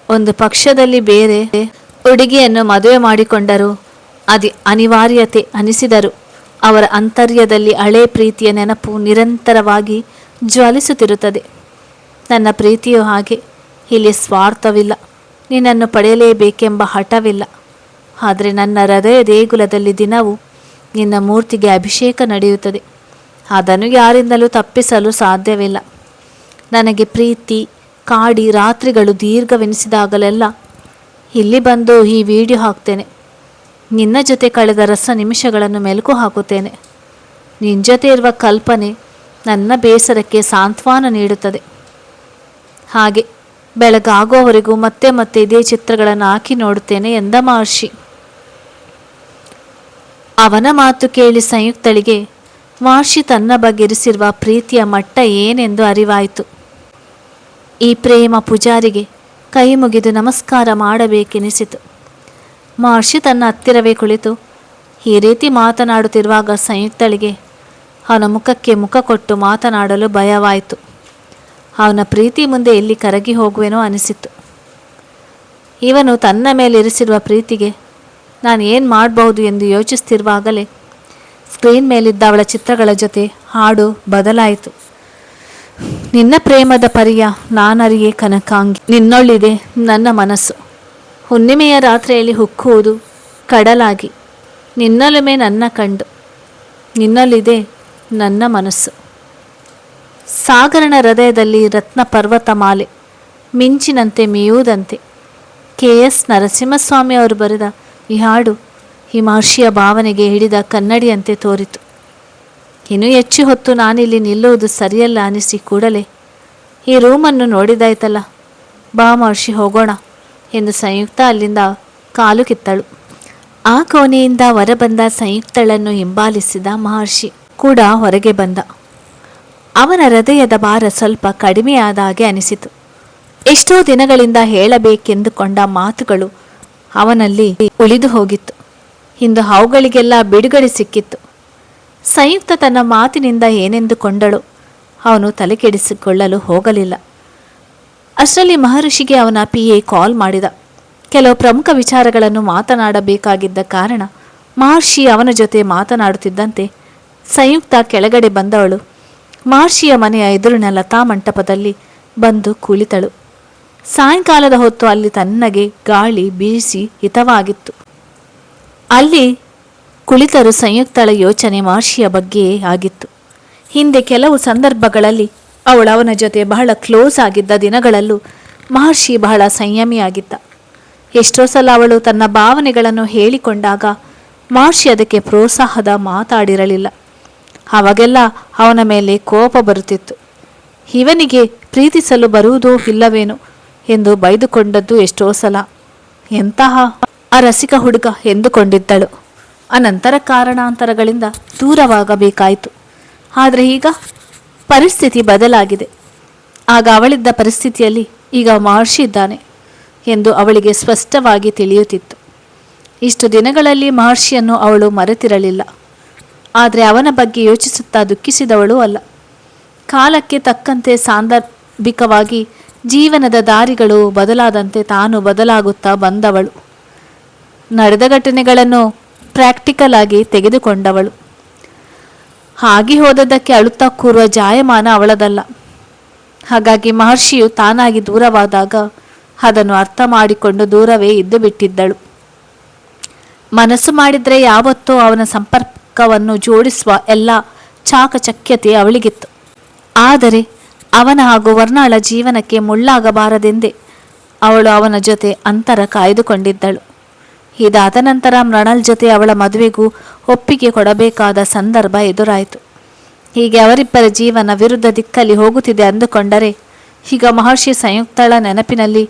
ಒಂದು ಪಕ್ಷದಲ್ಲಿ ಬೇರೆ ಹುಡುಗಿಯನ್ನು ಮದುವೆ ಮಾಡಿಕೊಂಡರೂ ಅದು ಅನಿವಾರ್ಯತೆ ಅನಿಸಿದರು ಅವರ ಅಂತರ್ಯದಲ್ಲಿ ಹಳೆ ಪ್ರೀತಿಯ ನೆನಪು ನಿರಂತರವಾಗಿ ಜ್ವಲಿಸುತ್ತಿರುತ್ತದೆ. ನನ್ನ ಪ್ರೀತಿಯು ಹಾಗೆ. ಇಲ್ಲಿ ಸ್ವಾರ್ಥವಿಲ್ಲ, ನಿನ್ನನ್ನು ಪಡೆಯಲೇಬೇಕೆಂಬ ಹಠವಿಲ್ಲ. ಆದರೆ ನನ್ನ ಹೃದಯ ದೇಗುಲದಲ್ಲಿ ದಿನವೂ ನಿನ್ನ ಮೂರ್ತಿಗೆ ಅಭಿಷೇಕ ನಡೆಯುತ್ತದೆ. ಅದನ್ನು ಯಾರಿಂದಲೂ ತಪ್ಪಿಸಲು ಸಾಧ್ಯವಿಲ್ಲ. ನನಗೆ ಪ್ರೀತಿ ಕಾಡಿ ರಾತ್ರಿಗಳು ದೀರ್ಘವೆನಿಸಿದಾಗಲೆಲ್ಲ ಇಲ್ಲಿ ಬಂದು ಈ ವಿಡಿಯೋ ಹಾಕ್ತೇನೆ. ನಿನ್ನ ಜೊತೆ ಕಳೆದ ರಸ ನಿಮಿಷಗಳನ್ನು ಮೆಲುಕು ಹಾಕುತ್ತೇನೆ. ನಿನ್ನ ಜೊತೆ ಇರುವ ಕಲ್ಪನೆ ನನ್ನ ಬೇಸರಕ್ಕೆ ಸಾಂತ್ವನ ನೀಡುತ್ತದೆ. ಹಾಗೆ ಬೆಳಗಾಗುವವರೆಗೂ ಮತ್ತೆ ಮತ್ತೆ ಇದೇ ಚಿತ್ರಗಳನ್ನು ಹಾಕಿ ನೋಡುತ್ತೇನೆ ಎಂದ ಮಹರ್ಷಿ. ಅವನ ಮಾತು ಕೇಳಿ ಸಂಯುಕ್ತಳಿಗೆ ಮಹರ್ಷಿ ತನ್ನ ಬಗ್ಗೆ ಇರಿಸಿರುವ ಪ್ರೀತಿಯ ಮಟ್ಟ ಏನೆಂದು ಅರಿವಾಯಿತು. ಈ ಪ್ರೇಮ ಪೂಜಾರಿಗೆ ಕೈ ಮುಗಿದು ನಮಸ್ಕಾರ ಮಾಡಬೇಕೆನಿಸಿತು. ಮಹರ್ಷಿ ತನ್ನ ಹತ್ತಿರವೇ ಕುಳಿತು ಈ ರೀತಿ ಮಾತನಾಡುತ್ತಿರುವಾಗ ಸಂಯುಕ್ತಳಿಗೆ ಅವನ ಮುಖಕ್ಕೆ ಮುಖ ಕೊಟ್ಟು ಮಾತನಾಡಲು ಭಯವಾಯಿತು. ಅವನ ಪ್ರೀತಿ ಮುಂದೆ ಎಲ್ಲಿ ಕರಗಿ ಹೋಗುವೆನೋ ಅನಿಸಿತ್ತು. ಇವನು ತನ್ನ ಮೇಲಿರಿಸಿರುವ ಪ್ರೀತಿಗೆ ನಾನು ಏನು ಮಾಡಬಹುದು ಎಂದು ಯೋಚಿಸ್ತಿರುವಾಗಲೇ ಸ್ಕ್ರೀನ್ ಮೇಲಿದ್ದ ಅವಳ ಚಿತ್ರಗಳ ಜೊತೆ ಹಾಡು ಬದಲಾಯಿತು. ನಿನ್ನ ಪ್ರೇಮದ ಪರಿಯ ನಾನರಿಯೇ ಕನಕಾಂಗಿ, ನಿನ್ನೊಳ್ಳಿದೆ ನನ್ನ ಮನಸ್ಸು, ಹುಣ್ಣಿಮೆಯ ರಾತ್ರಿಯಲ್ಲಿ ಹುಕ್ಕುವುದು ಕಡಲಾಗಿ, ನಿನ್ನೊಲುಮೆ ನನ್ನ ಕಂಡು, ನಿನ್ನಲ್ಲಿದೆ ನನ್ನ ಮನಸ್ಸು. ಸಾಗರನ ಹೃದಯದಲ್ಲಿ ರತ್ನ ಪರ್ವತ ಮಾಲೆ ಮಿಂಚಿನಂತೆ ಮೀಯುವುದಂತೆ. KS ನರಸಿಂಹಸ್ವಾಮಿ ಅವರು ಬರೆದ ಈ ಹಾಡು ಈ ಮಹರ್ಷಿಯ ಭಾವನೆಗೆ ಹಿಡಿದ ಕನ್ನಡಿಯಂತೆ ತೋರಿತು. ಇನ್ನೂ ಹೆಚ್ಚು ಹೊತ್ತು ನಾನಿಲ್ಲಿ ನಿಲ್ಲುವುದು ಸರಿಯಲ್ಲ ಅನಿಸಿ ಕೂಡಲೇ ಈ ರೂಮನ್ನು ನೋಡಿದಾಯ್ತಲ್ಲ, ಬಾ ಮಹರ್ಷಿ ಹೋಗೋಣ ಎಂದು ಸಂಯುಕ್ತ ಅಲ್ಲಿಂದ ಕಾಲು ಕಿತ್ತಳು. ಆ ಕೋಣೆಯಿಂದ ಹೊರಬಂದ ಸಂಯುಕ್ತಳನ್ನು ಹಿಂಬಾಲಿಸಿದ ಮಹರ್ಷಿ ಕೂಡ ಹೊರಗೆ ಬಂದ. ಅವನ ಹೃದಯದ ಭಾರ ಸ್ವಲ್ಪ ಕಡಿಮೆಯಾದ ಹಾಗೆ ಅನಿಸಿತು. ಎಷ್ಟೋ ದಿನಗಳಿಂದ ಹೇಳಬೇಕೆಂದುಕೊಂಡ ಮಾತುಗಳು ಅವನಲ್ಲಿ ಉಳಿದು ಹೋಗಿತ್ತು. ಇಂದು ಅವುಗಳಿಗೆಲ್ಲ ಬಿಡುಗಡೆ ಸಿಕ್ಕಿತ್ತು. ಸಂಯುಕ್ತ ತನ್ನ ಮಾತಿನಿಂದ ಏನೆಂದುಕೊಂಡಳು ಅವನು ತಲೆಕೆಡಿಸಿಕೊಳ್ಳಲು ಹೋಗಲಿಲ್ಲ. ಅಷ್ಟರಲ್ಲಿ ಮಹರ್ಷಿಗೆ ಅವನ PA ಕಾಲ್ ಮಾಡಿದ. ಕೆಲವು ಪ್ರಮುಖ ವಿಚಾರಗಳನ್ನು ಮಾತನಾಡಬೇಕಾಗಿದ್ದ ಕಾರಣ ಮಹರ್ಷಿ ಅವನ ಜೊತೆ ಮಾತನಾಡುತ್ತಿದ್ದಂತೆ ಸಂಯುಕ್ತ ಕೆಳಗಡೆ ಬಂದವಳು ಮಹರ್ಷಿಯ ಮನೆಯ ಎದುರಿನ ಲತಾ ಮಂಟಪದಲ್ಲಿ ಬಂದು ಕುಳಿತಳು. ಸಾಯಂಕಾಲದ ಹೊತ್ತು ಅಲ್ಲಿ ತಣ್ಣಗೆ ಗಾಳಿ ಬೀಸಿ ಹಿತವಾಗಿತ್ತು. ಅಲ್ಲಿ ಕುಳಿತರು ಸಂಯುಕ್ತಳ ಯೋಚನೆ ಮಹರ್ಷಿಯ ಬಗ್ಗೆಯೇ ಆಗಿತ್ತು. ಹಿಂದೆ ಕೆಲವು ಸಂದರ್ಭಗಳಲ್ಲಿ ಅವನ ಜೊತೆ ಬಹಳ ಕ್ಲೋಸ್ ಆಗಿದ್ದ ದಿನಗಳಲ್ಲೂ ಮಹರ್ಷಿ ಬಹಳ ಸಂಯಮಿಯಾಗಿದ್ದ. ಎಷ್ಟೋ ಸಲ ಅವಳು ತನ್ನ ಭಾವನೆಗಳನ್ನು ಹೇಳಿಕೊಂಡಾಗ ಮಹರ್ಷಿ ಅದಕ್ಕೆ ಪ್ರೋತ್ಸಾಹದ ಮಾತಾಡಿರಲಿಲ್ಲ. ಅವಾಗೆಲ್ಲ ಅವನ ಮೇಲೆ ಕೋಪ ಬರುತ್ತಿತ್ತು. ಇವನಿಗೆ ಪ್ರೀತಿಸಲು ಬರುವುದೋ ಇಲ್ಲವೇನೋ ಎಂದು ಬೈದುಕೊಂಡದ್ದು ಎಷ್ಟೋ ಸಲ. ಎಂತಹ ರಸಿಕ ಹುಡುಗ ಎಂದುಕೊಂಡಿದ್ದಳು. ಅನಂತರ ಕಾರಣಾಂತರಗಳಿಂದ ದೂರವಾಗಬೇಕಾಯಿತು. ಆದರೆ ಈಗ ಪರಿಸ್ಥಿತಿ ಬದಲಾಗಿದೆ. ಆಗ ಅವಳಿದ್ದ ಪರಿಸ್ಥಿತಿಯಲ್ಲಿ ಈಗ ಮಹರ್ಷಿ ಇದ್ದಾನೆ ಎಂದು ಅವಳಿಗೆ ಸ್ಪಷ್ಟವಾಗಿ ತಿಳಿಯುತ್ತಿತ್ತು. ಇಷ್ಟು ದಿನಗಳಲ್ಲಿ ಮಹರ್ಷಿಯನ್ನು ಅವಳು ಮರೆತಿರಲಿಲ್ಲ. ಆದರೆ ಅವನ ಬಗ್ಗೆ ಯೋಚಿಸುತ್ತಾ ದುಃಖಿಸಿದವಳು ಅಲ್ಲ. ಕಾಲಕ್ಕೆ ತಕ್ಕಂತೆ ಸಾಂದರ್ಭಿಕವಾಗಿ ಜೀವನದ ದಾರಿಗಳು ಬದಲಾದಂತೆ ತಾನು ಬದಲಾಗುತ್ತಾ ಬಂದವಳು. ನಡೆದ ಘಟನೆಗಳನ್ನು ಪ್ರಾಕ್ಟಿಕಲ್ ಆಗಿ ತೆಗೆದುಕೊಂಡವಳು. ಆಗಿ ಹೋದದ್ದಕ್ಕೆ ಅಳುತ್ತಾ ಕೂರುವ ಜಾಯಮಾನ ಅವಳದಲ್ಲ. ಹಾಗಾಗಿ ಮಹರ್ಷಿಯು ತಾನಾಗಿ ದೂರವಾದಾಗ ಅದನ್ನು ಅರ್ಥ ಮಾಡಿಕೊಂಡು ದೂರವೇ ಇದ್ದು ಬಿಟ್ಟಿದ್ದಳು. ಮನಸ್ಸು ಮಾಡಿದರೆ ಯಾವತ್ತೋ ಅವನ ಸಂಪರ್ಕವನ್ನು ಜೋಡಿಸುವ ಎಲ್ಲ ಚಾಕಚಕ್ಯತೆ ಅವಳಿಗಿತ್ತು. ಆದರೆ ಅವನ ಹಾಗೂ ವರ್ಣಾಳ ಜೀವನಕ್ಕೆ ಮುಳ್ಳಾಗಬಾರದೆಂದೇ ಅವಳು ಅವನ ಜೊತೆ ಅಂತರ ಕಾಯ್ದುಕೊಂಡಿದ್ದಳು. ಇದಾದ ನಂತರ ಮೃಣಾಲ್ ಜೊತೆ ಅವಳ ಮದುವೆಗೂ ಒಪ್ಪಿಗೆ ಕೊಡಬೇಕಾದ ಸಂದರ್ಭ ಎದುರಾಯಿತು. ಹೀಗೆ ಅವರಿಬ್ಬರ ಜೀವನ ವಿರುದ್ಧ ದಿಕ್ಕಲ್ಲಿ ಹೋಗುತ್ತಿದೆ ಅಂದುಕೊಂಡರೆ ಈಗ ಮಹರ್ಷಿ ಸಂಯುಕ್ತಳ ನೆನಪಿನಲ್ಲಿ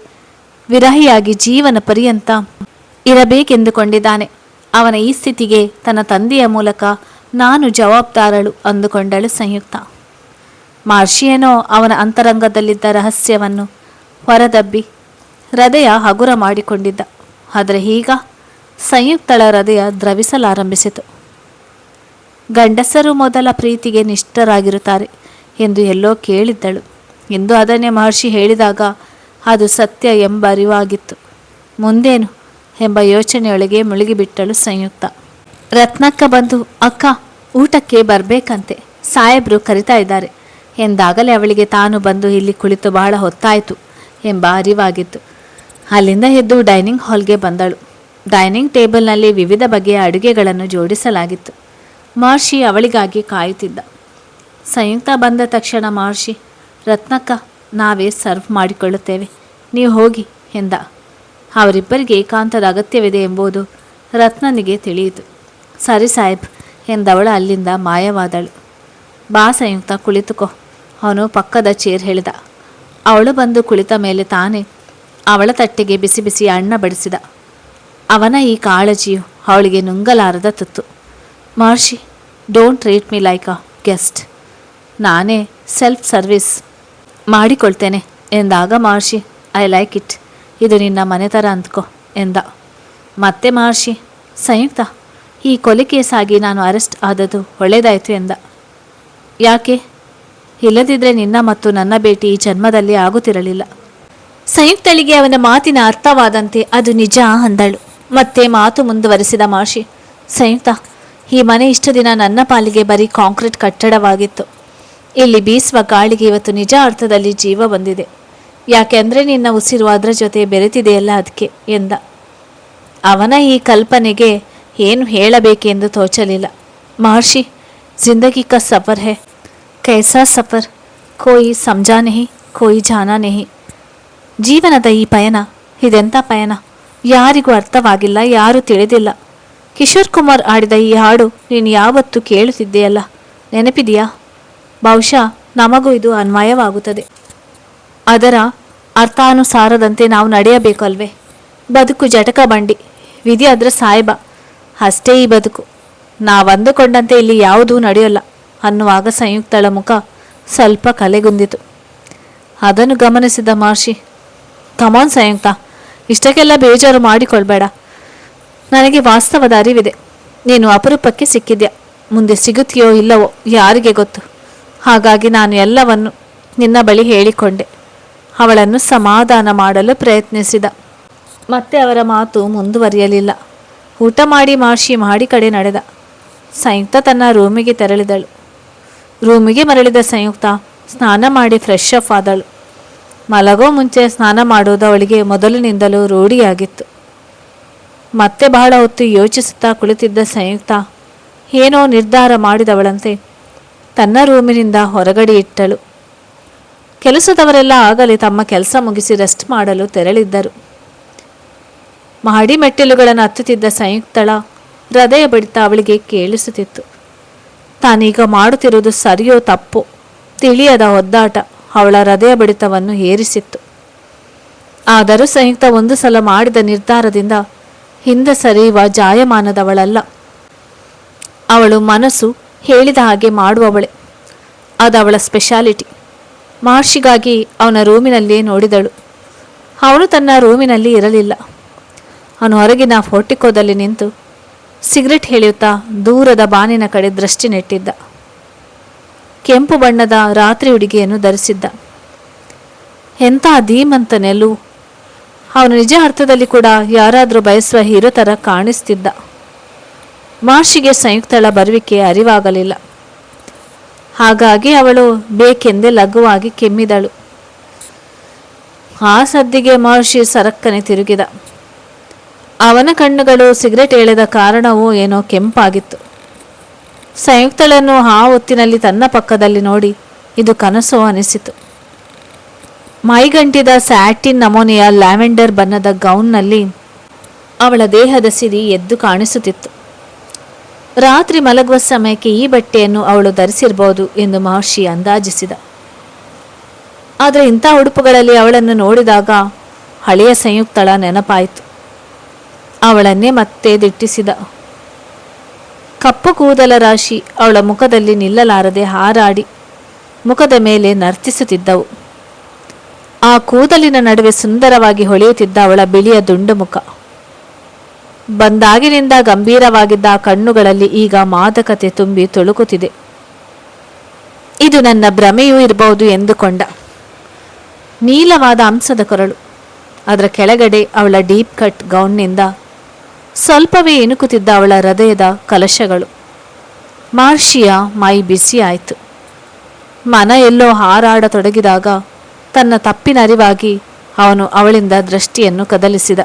ವಿರಹಿಯಾಗಿ ಜೀವನ ಪರ್ಯಂತ ಇರಬೇಕೆಂದುಕೊಂಡಿದ್ದಾನೆ. ಅವನ ಈ ಸ್ಥಿತಿಗೆ ತನ್ನ ತಂದೆಯ ಮೂಲಕ ನಾನು ಜವಾಬ್ದಾರಳು ಅಂದುಕೊಂಡಳು ಸಂಯುಕ್ತ. ಮಹರ್ಷಿಯೇನೋ ಅವನ ಅಂತರಂಗದಲ್ಲಿದ್ದ ರಹಸ್ಯವನ್ನು ಹೊರದಬ್ಬಿ ಹೃದಯ ಹಗುರ ಮಾಡಿಕೊಂಡಿದ್ದ. ಆದರೆ ಈಗ ಸಂಯುಕ್ತಳ ಹೃದಯ ದ್ರವಿಸಲಾರಂಭಿಸಿತು. ಗಂಡಸರು ಮೊದಲ ಪ್ರೀತಿಗೆ ನಿಷ್ಠರಾಗಿರುತ್ತಾರೆ ಎಂದು ಎಲ್ಲೋ ಕೇಳಿದ್ದಳು. ಎಂದು ಅದನ್ನೇ ಮಹರ್ಷಿ ಹೇಳಿದಾಗ ಅದು ಸತ್ಯ ಎಂಬ ಅರಿವಾಗಿತ್ತು. ಮುಂದೇನು ಎಂಬ ಯೋಚನೆಯೊಳಗೆ ಮುಳುಗಿಬಿಟ್ಟಳು ಸಂಯುಕ್ತ. ರತ್ನಕ್ಕ ಬಂದು, ಅಕ್ಕ ಊಟಕ್ಕೆ ಬರಬೇಕಂತೆ, ಸಾಹೇಬ್ರು ಕರಿತಾ ಇದ್ದಾರೆ ಎಂದಾಗಲೇ ಅವಳಿಗೆ ತಾನು ಬಂದು ಇಲ್ಲಿ ಕುಳಿತು ಬಹಳ ಹೊತ್ತಾಯಿತು ಎಂಬ ಅರಿವಾಗಿತ್ತು. ಅಲ್ಲಿಂದ ಎದ್ದು ಡೈನಿಂಗ್ ಹಾಲ್ಗೆ ಬಂದಳು. ಡೈನಿಂಗ್ ಟೇಬಲ್ನಲ್ಲಿ ವಿವಿಧ ಬಗೆಯ ಅಡುಗೆಗಳನ್ನು ಜೋಡಿಸಲಾಗಿತ್ತು. ಮಹರ್ಷಿ ಅವಳಿಗಾಗಿ ಕಾಯುತ್ತಿದ್ದ. ಸಂಯುಕ್ತ ಬಂದ ತಕ್ಷಣ ಮಹರ್ಷಿ, ರತ್ನಕ್ಕ ನಾವೇ ಸರ್ವ್ ಮಾಡಿಕೊಳ್ಳುತ್ತೇವೆ, ನೀವು ಹೋಗಿ ಎಂದ. ಅವರಿಬ್ಬರಿಗೆ ಏಕಾಂತದ ಅಗತ್ಯವಿದೆ ಎಂಬುದು ರತ್ನನಿಗೆ ತಿಳಿಯಿತು. ಸರಿ ಸಾಹೇಬ್ ಎಂದವಳು ಅಲ್ಲಿಂದ ಮಾಯವಾದಳು. ಬಾ ಸಂಯುಕ್ತ ಕುಳಿತುಕೋ, ಅವನು ಪಕ್ಕದ ಚೇರ್ ಹೇಳಿದ. ಅವಳು ಬಂದು ಕುಳಿತ ಮೇಲೆ ತಾನೇ ಅವಳ ತಟ್ಟೆಗೆ ಬಿಸಿ ಬಿಸಿ ಅನ್ನ ಬಡಿಸಿದ. ಅವನ ಈ ಕಾಳಜಿಯು ಅವಳಿಗೆ ನುಂಗಲಾರದ ತುತ್ತು. Maharshi, don't treat me like a guest, ನಾನೇ ಸೆಲ್ಫ್ ಸರ್ವಿಸ್ ಮಾಡಿಕೊಳ್ತೇನೆ ಎಂದಾಗ ಮಹರ್ಷಿ, ಐ ಲೈಕ್ ಇಟ್, ಇದು ನಿನ್ನ ಮನೆ ಥರ ಅಂದ್ಕೋ ಎಂದ. ಮತ್ತೆ ಮಹರ್ಷಿ, ಸಂಯುಕ್ತ ಈ ಕೊಲೆ ಕೇಸಾಗಿ ನಾನು ಅರೆಸ್ಟ್ ಆದದ್ದು ಒಳ್ಳೆಯದಾಯಿತು ಎಂದ. ಯಾಕೆ? ಇಲ್ಲದಿದ್ದರೆ ನಿನ್ನ ಮತ್ತು ನನ್ನ ಭೇಟಿ ಈ ಜನ್ಮದಲ್ಲಿ ಆಗುತ್ತಿರಲಿಲ್ಲ. ಸಂಯುಕ್ತಳಿಗೆ ಅವನ ಮಾತಿನ ಅರ್ಥವಾದಂತೆ ಅದು ನಿಜ ಅಂದಳು. ಮತ್ತೆ ಮಾತು ಮುಂದುವರೆಸಿದ ಮಹರ್ಷಿ, ಸಂಯುಕ್ತ, ಈ ಮನೆ ಇಷ್ಟು ದಿನ ನನ್ನ ಪಾಲಿಗೆ ಬರೀ ಕಾಂಕ್ರೀಟ್ ಕಟ್ಟಡವಾಗಿತ್ತು. ಇಲ್ಲಿ ಬೀಸುವ ಗಾಳಿಗೆ ಇವತ್ತು ನಿಜ ಅರ್ಥದಲ್ಲಿ ಜೀವ ಬಂದಿದೆ. ಯಾಕೆ ಅಂದರೆ ನಿನ್ನ ಉಸಿರು ಅದರ ಜೊತೆ ಬೆರೆತಿದೆಯಲ್ಲ, ಅದಕ್ಕೆ ಎಂದ. ಅವನ ಈ ಕಲ್ಪನೆಗೆ ಏನು ಹೇಳಬೇಕೆಂದು ತೋಚಲಿಲ್ಲ. ಮಹರ್ಷಿ, ಜಿಂದಗಿ ಕಾ ಸಫರ್ ಹೈ, ಕೈಸಾ ಸಫರ್, ಕೋಯಿ ಸಮಜಾ ನಹಿ, ಕೋಯಿ ಜಾನಾ ನಹಿ. ಜೀವನದ ಈ ಪಯಣ ಇದೆಂಥ ಪಯಣ, ಯಾರಿಗೂ ಅರ್ಥವಾಗಿಲ್ಲ, ಯಾರೂ ತಿಳಿದಿಲ್ಲ. ಕಿಶೋರ್ ಕುಮಾರ್ ಆಡಿದ ಈ ಹಾಡು ನೀನು ಯಾವತ್ತೂ ಕೇಳುತ್ತಿದ್ದೆಯಲ್ಲ, ನೆನಪಿದೆಯಾ? ಬಹುಶಃ ನಮಗೂ ಇದು ಅನ್ವಯವಾಗುತ್ತದೆ. ಅದರ ಅರ್ಥಾನುಸಾರದಂತೆ ನಾವು ನಡೆಯಬೇಕು ಅಲ್ವೇ? ಬದುಕು ಜಟಕ ಬಂಡಿ, ವಿಧಿ ಅದರ ಸಾಹೇಬ, ಅಷ್ಟೇ ಈ ಬದುಕು. ನಾವಂದುಕೊಂಡಂತೆ ಇಲ್ಲಿ ಯಾವುದೂ ನಡೆಯೋಲ್ಲ ಅನ್ನುವಾಗ ಸಂಯುಕ್ತಳ ಮುಖ ಸ್ವಲ್ಪ ಕಲೆಗುಂದಿತು. ಅದನ್ನು ಗಮನಿಸಿದ ಮಹರ್ಷಿ, ಕಮಾನ್ ಸಂಯುಕ್ತ, ಇಷ್ಟಕ್ಕೆಲ್ಲ ಬೇಜಾರು ಮಾಡಿಕೊಳ್ಬೇಡ. ನನಗೆ ವಾಸ್ತವದ ಅರಿವಿದೆ. ನೀನು ಅಪರೂಪಕ್ಕೆ ಸಿಕ್ಕಿದ್ಯಾ, ಮುಂದೆ ಸಿಗುತ್ತೀಯೋ ಇಲ್ಲವೋ ಯಾರಿಗೆ ಗೊತ್ತು. ಹಾಗಾಗಿ ನಾನು ಎಲ್ಲವನ್ನು ನಿನ್ನ ಬಳಿ ಹೇಳಿಕೊಂಡೆ. ಅವಳನ್ನು ಸಮಾಧಾನ ಮಾಡಲು ಪ್ರಯತ್ನಿಸಿದ. ಮತ್ತೆ ಅವರ ಮಾತು ಮುಂದುವರಿಯಲಿಲ್ಲ. ಊಟ ಮಾಡಿ ಮಹರ್ಷಿ ಮಾಡಿ ಕಡೆ ನಡೆದ. ಸಂಯುಕ್ತ ತನ್ನ ರೂಮಿಗೆ ತೆರಳಿದಳು. ರೂಮಿಗೆ ಮರಳಿದ ಸಂಯುಕ್ತ ಸ್ನಾನ ಮಾಡಿ ಫ್ರೆಶ್ ಅಪ್ ಆದಳು. ಮಲಗೋ ಮುಂಚೆ ಸ್ನಾನ ಮಾಡುವುದು ಅವಳಿಗೆ ಮೊದಲಿನಿಂದಲೂ ರೂಢಿಯಾಗಿತ್ತು. ಮತ್ತೆ ಬಹಳ ಹೊತ್ತು ಯೋಚಿಸುತ್ತಾ ಕುಳಿತಿದ್ದ ಸಂಯುಕ್ತ ಏನೋ ನಿರ್ಧಾರ ಮಾಡಿದವಳಂತೆ ತನ್ನ ರೂಮಿನಿಂದ ಹೊರಗಡೆ ಇಟ್ಟಳು. ಕೆಲಸದವರೆಲ್ಲ ಆಗಲೇ ತಮ್ಮ ಕೆಲಸ ಮುಗಿಸಿ ರೆಸ್ಟ್ ಮಾಡಲು ತೆರಳಿದ್ದರು. ಮಹಡಿ ಮೆಟ್ಟಿಲುಗಳನ್ನು ಹತ್ತುತ್ತಿದ್ದ ಸಂಯುಕ್ತಳ ಹೃದಯ ಬಡಿತ ಅವಳಿಗೆ ಕೇಳಿಸುತ್ತಿತ್ತು. ತಾನೀಗ ಮಾಡುತ್ತಿರುವುದು ಸರಿಯೋ ತಪ್ಪೋ ತಿಳಿಯದ ಒದ್ದಾಟ ಅವಳ ಹೃದಯ ಬಡಿತವನ್ನು ಏರಿಸಿತ್ತು. ಆದರೂ ಸಂಯುಕ್ತ ಒಂದು ಸಲ ಮಾಡಿದ ನಿರ್ಧಾರದಿಂದ ಹಿಂದೆ ಸರಿಯುವ ಜಾಯಮಾನದವಳಲ್ಲ. ಅವಳು ಮನಸ್ಸು ಹೇಳಿದ ಹಾಗೆ ಮಾಡುವವಳೆ. ಅದು ಅವಳ ಸ್ಪೆಷಾಲಿಟಿ. ಮಹರ್ಷಿಗಾಗಿ ಅವನ ರೂಮಿನಲ್ಲಿಯೇ ನೋಡಿದಳು. ಅವನು ತನ್ನ ರೂಮಿನಲ್ಲಿ ಇರಲಿಲ್ಲ. ಅವನು ಹೊರಗಿನ ಫೋರ್ಟಿಕೋದಲ್ಲಿ ನಿಂತು ಸಿಗರೆಟ್ ಎಳೆಯುತ್ತಾ ದೂರದ ಬಾನಿನ ಕಡೆ ದೃಷ್ಟಿ ನೆಟ್ಟಿದ್ದ. ಕೆಂಪು ಬಣ್ಣದ ರಾತ್ರಿ ಉಡುಗೆಯನ್ನು ಧರಿಸಿದ್ದ. ಎಂಥ ಧೀಮಂತ ನೆಲು! ಅವನು ನಿಜ ಅರ್ಥದಲ್ಲಿ ಕೂಡ ಯಾರಾದರೂ ಬಯಸುವ ಹೀರೋ ಥರ ಕಾಣಿಸ್ತಿದ್ದ. ಮಹರ್ಷಿಗೆ ಸಂಯುಕ್ತಳ ಬರುವಿಕೆ ಅರಿವಾಗಲಿಲ್ಲ. ಹಾಗಾಗಿ ಅವಳು ಬೇಕೆಂದೇ ಲಘುವಾಗಿ ಕೆಮ್ಮಿದಳು. ಆ ಸದ್ದಿಗೆ ಮಹರ್ಷಿ ಸರಕ್ಕನೆ ತಿರುಗಿದ. ಅವನ ಕಣ್ಣುಗಳು ಸಿಗರೆಟ್ ಎಳೆದ ಕಾರಣವೋ ಏನೋ ಕೆಂಪಾಗಿತ್ತು. ಸಂಯುಕ್ತಳನ್ನು ಆ ಹೊತ್ತಿನಲ್ಲಿ ತನ್ನ ಪಕ್ಕದಲ್ಲಿ ನೋಡಿ ಇದು ಕನಸೋ ಅನಿಸಿತು. ಮೈಗಂಟಿದ ಸ್ಯಾಟಿನ್ ನಮೂನೆಯ ಲ್ಯಾವೆಂಡರ್ ಬಣ್ಣದ ಗೌನ್ನಲ್ಲಿ ಅವಳ ದೇಹದ ಸಿರಿ ಎದ್ದು ಕಾಣಿಸುತ್ತಿತ್ತು. ರಾತ್ರಿ ಮಲಗುವ ಸಮಯಕ್ಕೆ ಈ ಬಟ್ಟೆಯನ್ನು ಅವಳು ಧರಿಸಿರಬಹುದು ಎಂದು ಮಹರ್ಷಿ ಅಂದಾಜಿಸಿದ. ಆದರೆ ಇಂಥ ಉಡುಪುಗಳಲ್ಲಿ ಅವಳನ್ನು ನೋಡಿದಾಗ ಹಳೆಯ ಸಂಯುಕ್ತಳ ನೆನಪಾಯಿತು. ಅವಳನ್ನೇ ಮತ್ತೆ ದಿಟ್ಟಿಸಿದ. ಕಪ್ಪು ಕೂದಲ ರಾಶಿ ಅವಳ ಮುಖದಲ್ಲಿ ನಿಲ್ಲಲಾರದೆ ಹಾರಾಡಿ ಮುಖದ ಮೇಲೆ ನರ್ತಿಸುತ್ತಿದ್ದವು. ಆ ಕೂದಲಿನ ನಡುವೆ ಸುಂದರವಾಗಿ ಹೊಳೆಯುತ್ತಿದ್ದ ಅವಳ ಬಿಳಿಯ ದುಂಡು ಮುಖ. ಬಂದಾಗಿನಿಂದ ಗಂಭೀರವಾಗಿದ್ದ ಆ ಕಣ್ಣುಗಳಲ್ಲಿ ಈಗ ಮಾದಕತೆ ತುಂಬಿ ತುಳುಕುತ್ತಿದೆ. ಇದು ನನ್ನ ಭ್ರಮೆಯೂ ಇರಬಹುದು ಎಂದುಕೊಂಡ. ನೀಲವಾದ ಅಂಶದ ಕೊರಳು, ಅದರ ಕೆಳಗಡೆ ಅವಳ ಡೀಪ್ ಕಟ್ ಗೌನ್ನಿಂದ ಸ್ವಲ್ಪವೇ ಇಣುಕುತ್ತಿದ್ದ ಅವಳ ಹೃದಯದ ಕಲಶಗಳು. ಮಹರ್ಷಿಯ ಮೈ ಬಿಸಿ ಆಯಿತು. ಮನ ಎಲ್ಲೋ ಹಾರಾಡತೊಡಗಿದಾಗ ತನ್ನ ತಪ್ಪಿನ ಅರಿವಾಗಿ ಅವನು ಅವಳಿಂದ ದೃಷ್ಟಿಯನ್ನು ಕದಲಿಸಿದ.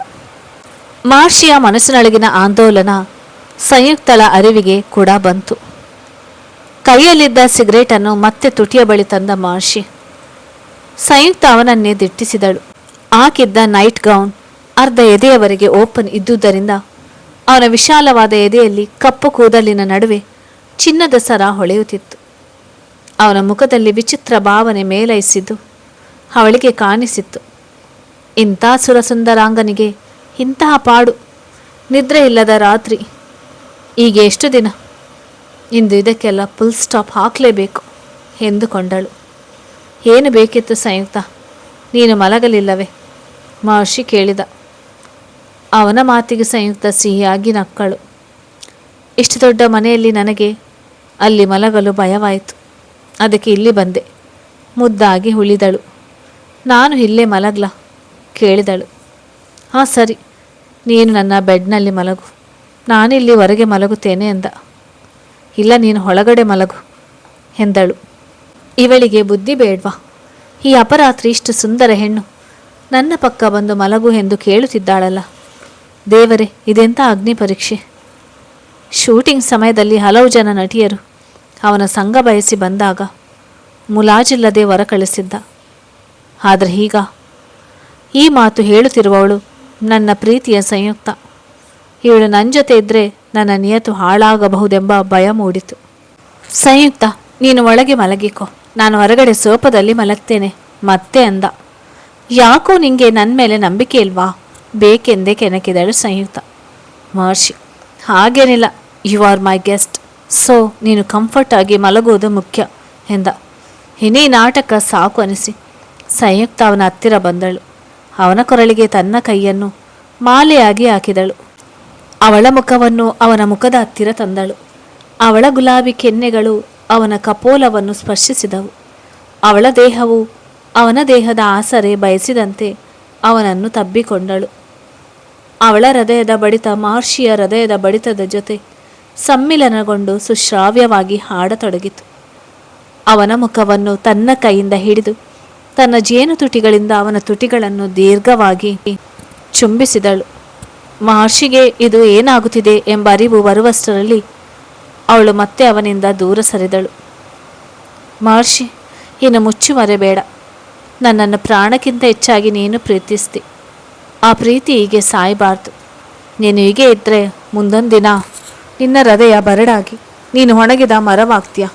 ಮಹರ್ಷಿಯ ಮನಸ್ಸಿನೊಳಗಿನ ಆಂದೋಲನ ಸಂಯುಕ್ತಳ ಅರಿವಿಗೆ ಕೂಡ ಬಂತು. ಕೈಯಲ್ಲಿದ್ದ ಸಿಗರೇಟನ್ನು ಮತ್ತೆ ತುಟಿಯ ಬಳಿ ತಂದ ಮಹರ್ಷಿ. ಸಂಯುಕ್ತ ಅವನನ್ನೇ ದಿಟ್ಟಿಸಿದಳು. ಹಾಕಿದ್ದ ನೈಟ್ ಗೌನ್ ಅರ್ಧ ಎದೆಯವರೆಗೆ ಓಪನ್ ಇದ್ದುದರಿಂದ ಅವನ ವಿಶಾಲವಾದ ಎದೆಯಲ್ಲಿ ಕಪ್ಪು ಕೂದಲಿನ ನಡುವೆ ಚಿನ್ನದ ಸರ ಹೊಳೆಯುತ್ತಿತ್ತು. ಅವನ ಮುಖದಲ್ಲಿ ವಿಚಿತ್ರ ಭಾವನೆ ಮೇಲೈಸಿದ್ದು ಅವಳಿಗೆ ಕಾಣಿಸಿತ್ತು. ಇಂಥ ಸುರಸುಂದರಾಂಗನಿಗೆ ಇಂತಹ ಪಾಡು, ನಿದ್ರೆ ಇಲ್ಲದ ರಾತ್ರಿ, ಈಗ ಎಷ್ಟು ದಿನ? ಇಂದು ಇದಕ್ಕೆಲ್ಲ ಫುಲ್ ಸ್ಟಾಪ್ ಹಾಕಲೇಬೇಕು ಎಂದುಕೊಂಡಳು. ಏನು ಬೇಕಿತ್ತು ಸಂಯುಕ್ತ? ನೀನು ಮಲಗಲಿಲ್ಲವೇ? ಮಹರ್ಷಿ ಕೇಳಿದ. ಅವನ ಮಾತಿಗೆ ಸಂಯುಕ್ತ ಸಿಹಿಯಾಗಿ ನಕ್ಕಳು. ಇಷ್ಟು ದೊಡ್ಡ ಮನೆಯಲ್ಲಿ ನನಗೆ ಅಲ್ಲಿ ಮಲಗಲು ಭಯವಾಯಿತು. ಅದಕ್ಕೆ ಇಲ್ಲಿ ಬಂದೆ. ಮುದ್ದಾಗಿ ಉಳಿದಳು. ನಾನು ಇಲ್ಲೇ ಮಲಗ್ಲಾ ಕೇಳಿದಳು. ಹಾಂ ಸರಿ, ನೀನು ನನ್ನ ಬೆಡ್ನಲ್ಲಿ ಮಲಗು, ನಾನಿಲ್ಲಿ ಹೊರಗೆ ಮಲಗುತ್ತೇನೆ ಎಂದ. ಇಲ್ಲ, ನೀನು ಒಳಗಡೆ ಮಲಗು ಎಂದಳು. ಇವಳಿಗೆ ಬುದ್ಧಿ ಬೇಡ್ವಾ? ಈ ಅಪರಾತ್ರಿ ಇಷ್ಟು ಸುಂದರ ಹೆಣ್ಣು ನನ್ನ ಪಕ್ಕ ಬಂದು ಮಲಗು ಎಂದು ಕೇಳುತ್ತಿದ್ದಾಳಲ್ಲ. ದೇವರೇ, ಇದೆಂಥ ಅಗ್ನಿ ಪರೀಕ್ಷೆ! ಶೂಟಿಂಗ್ ಸಮಯದಲ್ಲಿ ಹಲವು ಜನ ನಟಿಯರು ಅವನ ಸಂಗ ಬಯಸಿ ಬಂದಾಗ ಮುಲಾಜಿಲ್ಲದೆ ಹೊರ ಕಳಿಸಿದ್ದ. ಆದರೆ ಈಗ ಈ ಮಾತು ಹೇಳುತ್ತಿರುವವಳು ನನ್ನ ಪ್ರೀತಿಯ ಸಂಯುಕ್ತ. ಇವಳು ನನ್ನ ಜೊತೆ ಇದ್ದರೆ ನನ್ನ ನಿಯತು ಹಾಳಾಗಬಹುದೆಂಬ ಭಯ ಮೂಡಿತು. ಸಂಯುಕ್ತ, ನೀನು ಒಳಗೆ ಮಲಗಿಕೊ, ನಾನು ಹೊರಗಡೆ ಸೋಫಾದಲ್ಲಿ ಮಲಗ್ತೇನೆ ಮತ್ತೆ ಅಂದ. ಯಾಕೋ ನಿಂಗೆ ನನ್ನ ಮೇಲೆ ನಂಬಿಕೆ ಇಲ್ವಾ? ಬೇಕೆಂದೇ ಕೆಣಕಿದಳು ಸಂಯುಕ್ತ. ಮಹರ್ಷಿ, ಹಾಗೇನಿಲ್ಲ, you are my guest, so ನೀನು ಕಂಫರ್ಟ್ ಆಗಿ ಮಲಗುವುದು ಮುಖ್ಯ ಎಂದ. ಇನ್ನೀ ನಾಟಕ ಸಾಕು ಅನಿಸಿ ಸಂಯುಕ್ತ ಅವನ ಹತ್ತಿರ ಬಂದಳು. ಅವನ ಕೊರಳಿಗೆ ತನ್ನ ಕೈಯನ್ನು ಮಾಲೆಯಾಗಿ ಹಾಕಿದಳು. ಅವಳ ಮುಖವನ್ನು ಅವನ ಮುಖದ ಹತ್ತಿರ ತಂದಳು. ಅವಳ ಗುಲಾಬಿ ಕೆನ್ನೆಗಳು ಅವನ ಕಪೋಲವನ್ನು ಸ್ಪರ್ಶಿಸಿದವು. ಅವಳ ದೇಹವು ಅವನ ದೇಹದ ಆಸರೆ ಬಯಸಿದಂತೆ ಅವನನ್ನು ತಬ್ಬಿಕೊಂಡಳು. ಅವಳ ಹೃದಯದ ಬಡಿತ ಮಹರ್ಷಿಯ ಹೃದಯದ ಬಡಿತದ ಜೊತೆ ಸಮ್ಮಿಲನಗೊಂಡು ಸುಶ್ರಾವ್ಯವಾಗಿ ಹಾಡತೊಡಗಿತು. ಅವನ ಮುಖವನ್ನು ತನ್ನ ಕೈಯಿಂದ ಹಿಡಿದು ತನ್ನ ಜೇನು ತುಟಿಗಳಿಂದ ಅವನ ತುಟಿಗಳನ್ನು ದೀರ್ಘವಾಗಿ ಚುಂಬಿಸಿದಳು. ಮಹರ್ಷಿಗೆ ಇದು ಏನಾಗುತ್ತಿದೆ ಎಂಬ ಅರಿವು ಬರುವಷ್ಟರಲ್ಲಿ ಅವಳು ಮತ್ತೆ ಅವನಿಂದ ದೂರ ಸರಿದಳು. ಮಹರ್ಷಿ, ಇನ್ನು ಮುಚ್ಚುಮರೆಬೇಡ. ನನ್ನನ್ನು ಪ್ರಾಣಕ್ಕಿಂತ ಹೆಚ್ಚಾಗಿ ನೀನು ಪ್ರೀತಿಸ್ತಿ. ಆ ಪ್ರೀತಿ ಹೀಗೆ ಸಾಯಬಾರ್ದು. ನೀನು ಹೀಗೆ ಇದ್ದರೆ ಮುಂದೊಂದು ದಿನ ನಿನ್ನ ಹೃದಯ ಬರಡಾಗಿ ನೀನು ಒಣಗಿದ ಮರವಾಗ್ತೀಯ.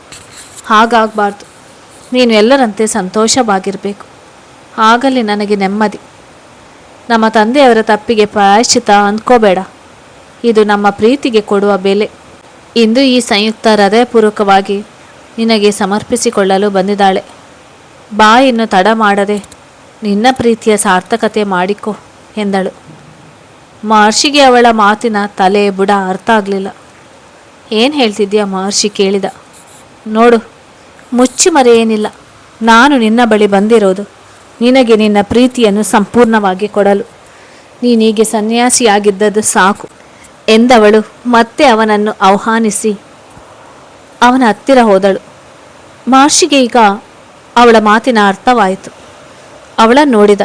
ಹಾಗಾಗಬಾರ್ದು. ನೀನು ಎಲ್ಲರಂತೆ ಸಂತೋಷವಾಗಿರಬೇಕು. ಆಗಲೇ ನನಗೆ ನೆಮ್ಮದಿ. ನಮ್ಮ ತಂದೆಯವರ ತಪ್ಪಿಗೆ ಪ್ರಾಯಶ್ಚಿತ ಅಂದ್ಕೋಬೇಡ. ಇದು ನಮ್ಮ ಪ್ರೀತಿಗೆ ಕೊಡುವ ಬೆಲೆ. ಇಂದು ಈ ಸಂಯುಕ್ತ ಹೃದಯಪೂರ್ವಕವಾಗಿ ನಿನಗೆ ಸಮರ್ಪಿಸಿಕೊಳ್ಳಲು ಬಂದಿದ್ದಾಳೆ. ಬಾ, ಇನ್ನು ತಡ ಮಾಡದೆ ನಿನ್ನ ಪ್ರೀತಿಯ ಸಾರ್ಥಕತೆ ಮಾಡಿಕೊ ಎಂದಳು. ಮಹರ್ಷಿಗೆ ಅವಳ ಮಾತಿನ ತಲೆ ಬುಡ ಅರ್ಥ ಆಗಲಿಲ್ಲ. ಏನು ಹೇಳ್ತಿದ್ಯಾ ಮಹರ್ಷಿ ಕೇಳಿದ. ನೋಡು, ಮುಚ್ಚುಮರೆ ಏನಿಲ್ಲ. ನಾನು ನಿನ್ನ ಬಳಿ ಬಂದಿರೋದು ನಿನಗೆ ನಿನ್ನ ಪ್ರೀತಿಯನ್ನು ಸಂಪೂರ್ಣವಾಗಿ ಕೊಡಲು. ನೀನೀಗೆ ಸನ್ಯಾಸಿಯಾಗಿದ್ದದ್ದು ಸಾಕು ಎಂದವಳು ಮತ್ತೆ ಅವನನ್ನು ಆಹ್ವಾನಿಸಿ ಅವನ ಹತ್ತಿರ ಹೋದಳು. ಮಹರ್ಷಿಗೆ ಈಗ ಅವಳ ಮಾತಿನ ಅರ್ಥವಾಯಿತು. ಅವಳನ್ನು ನೋಡಿದ.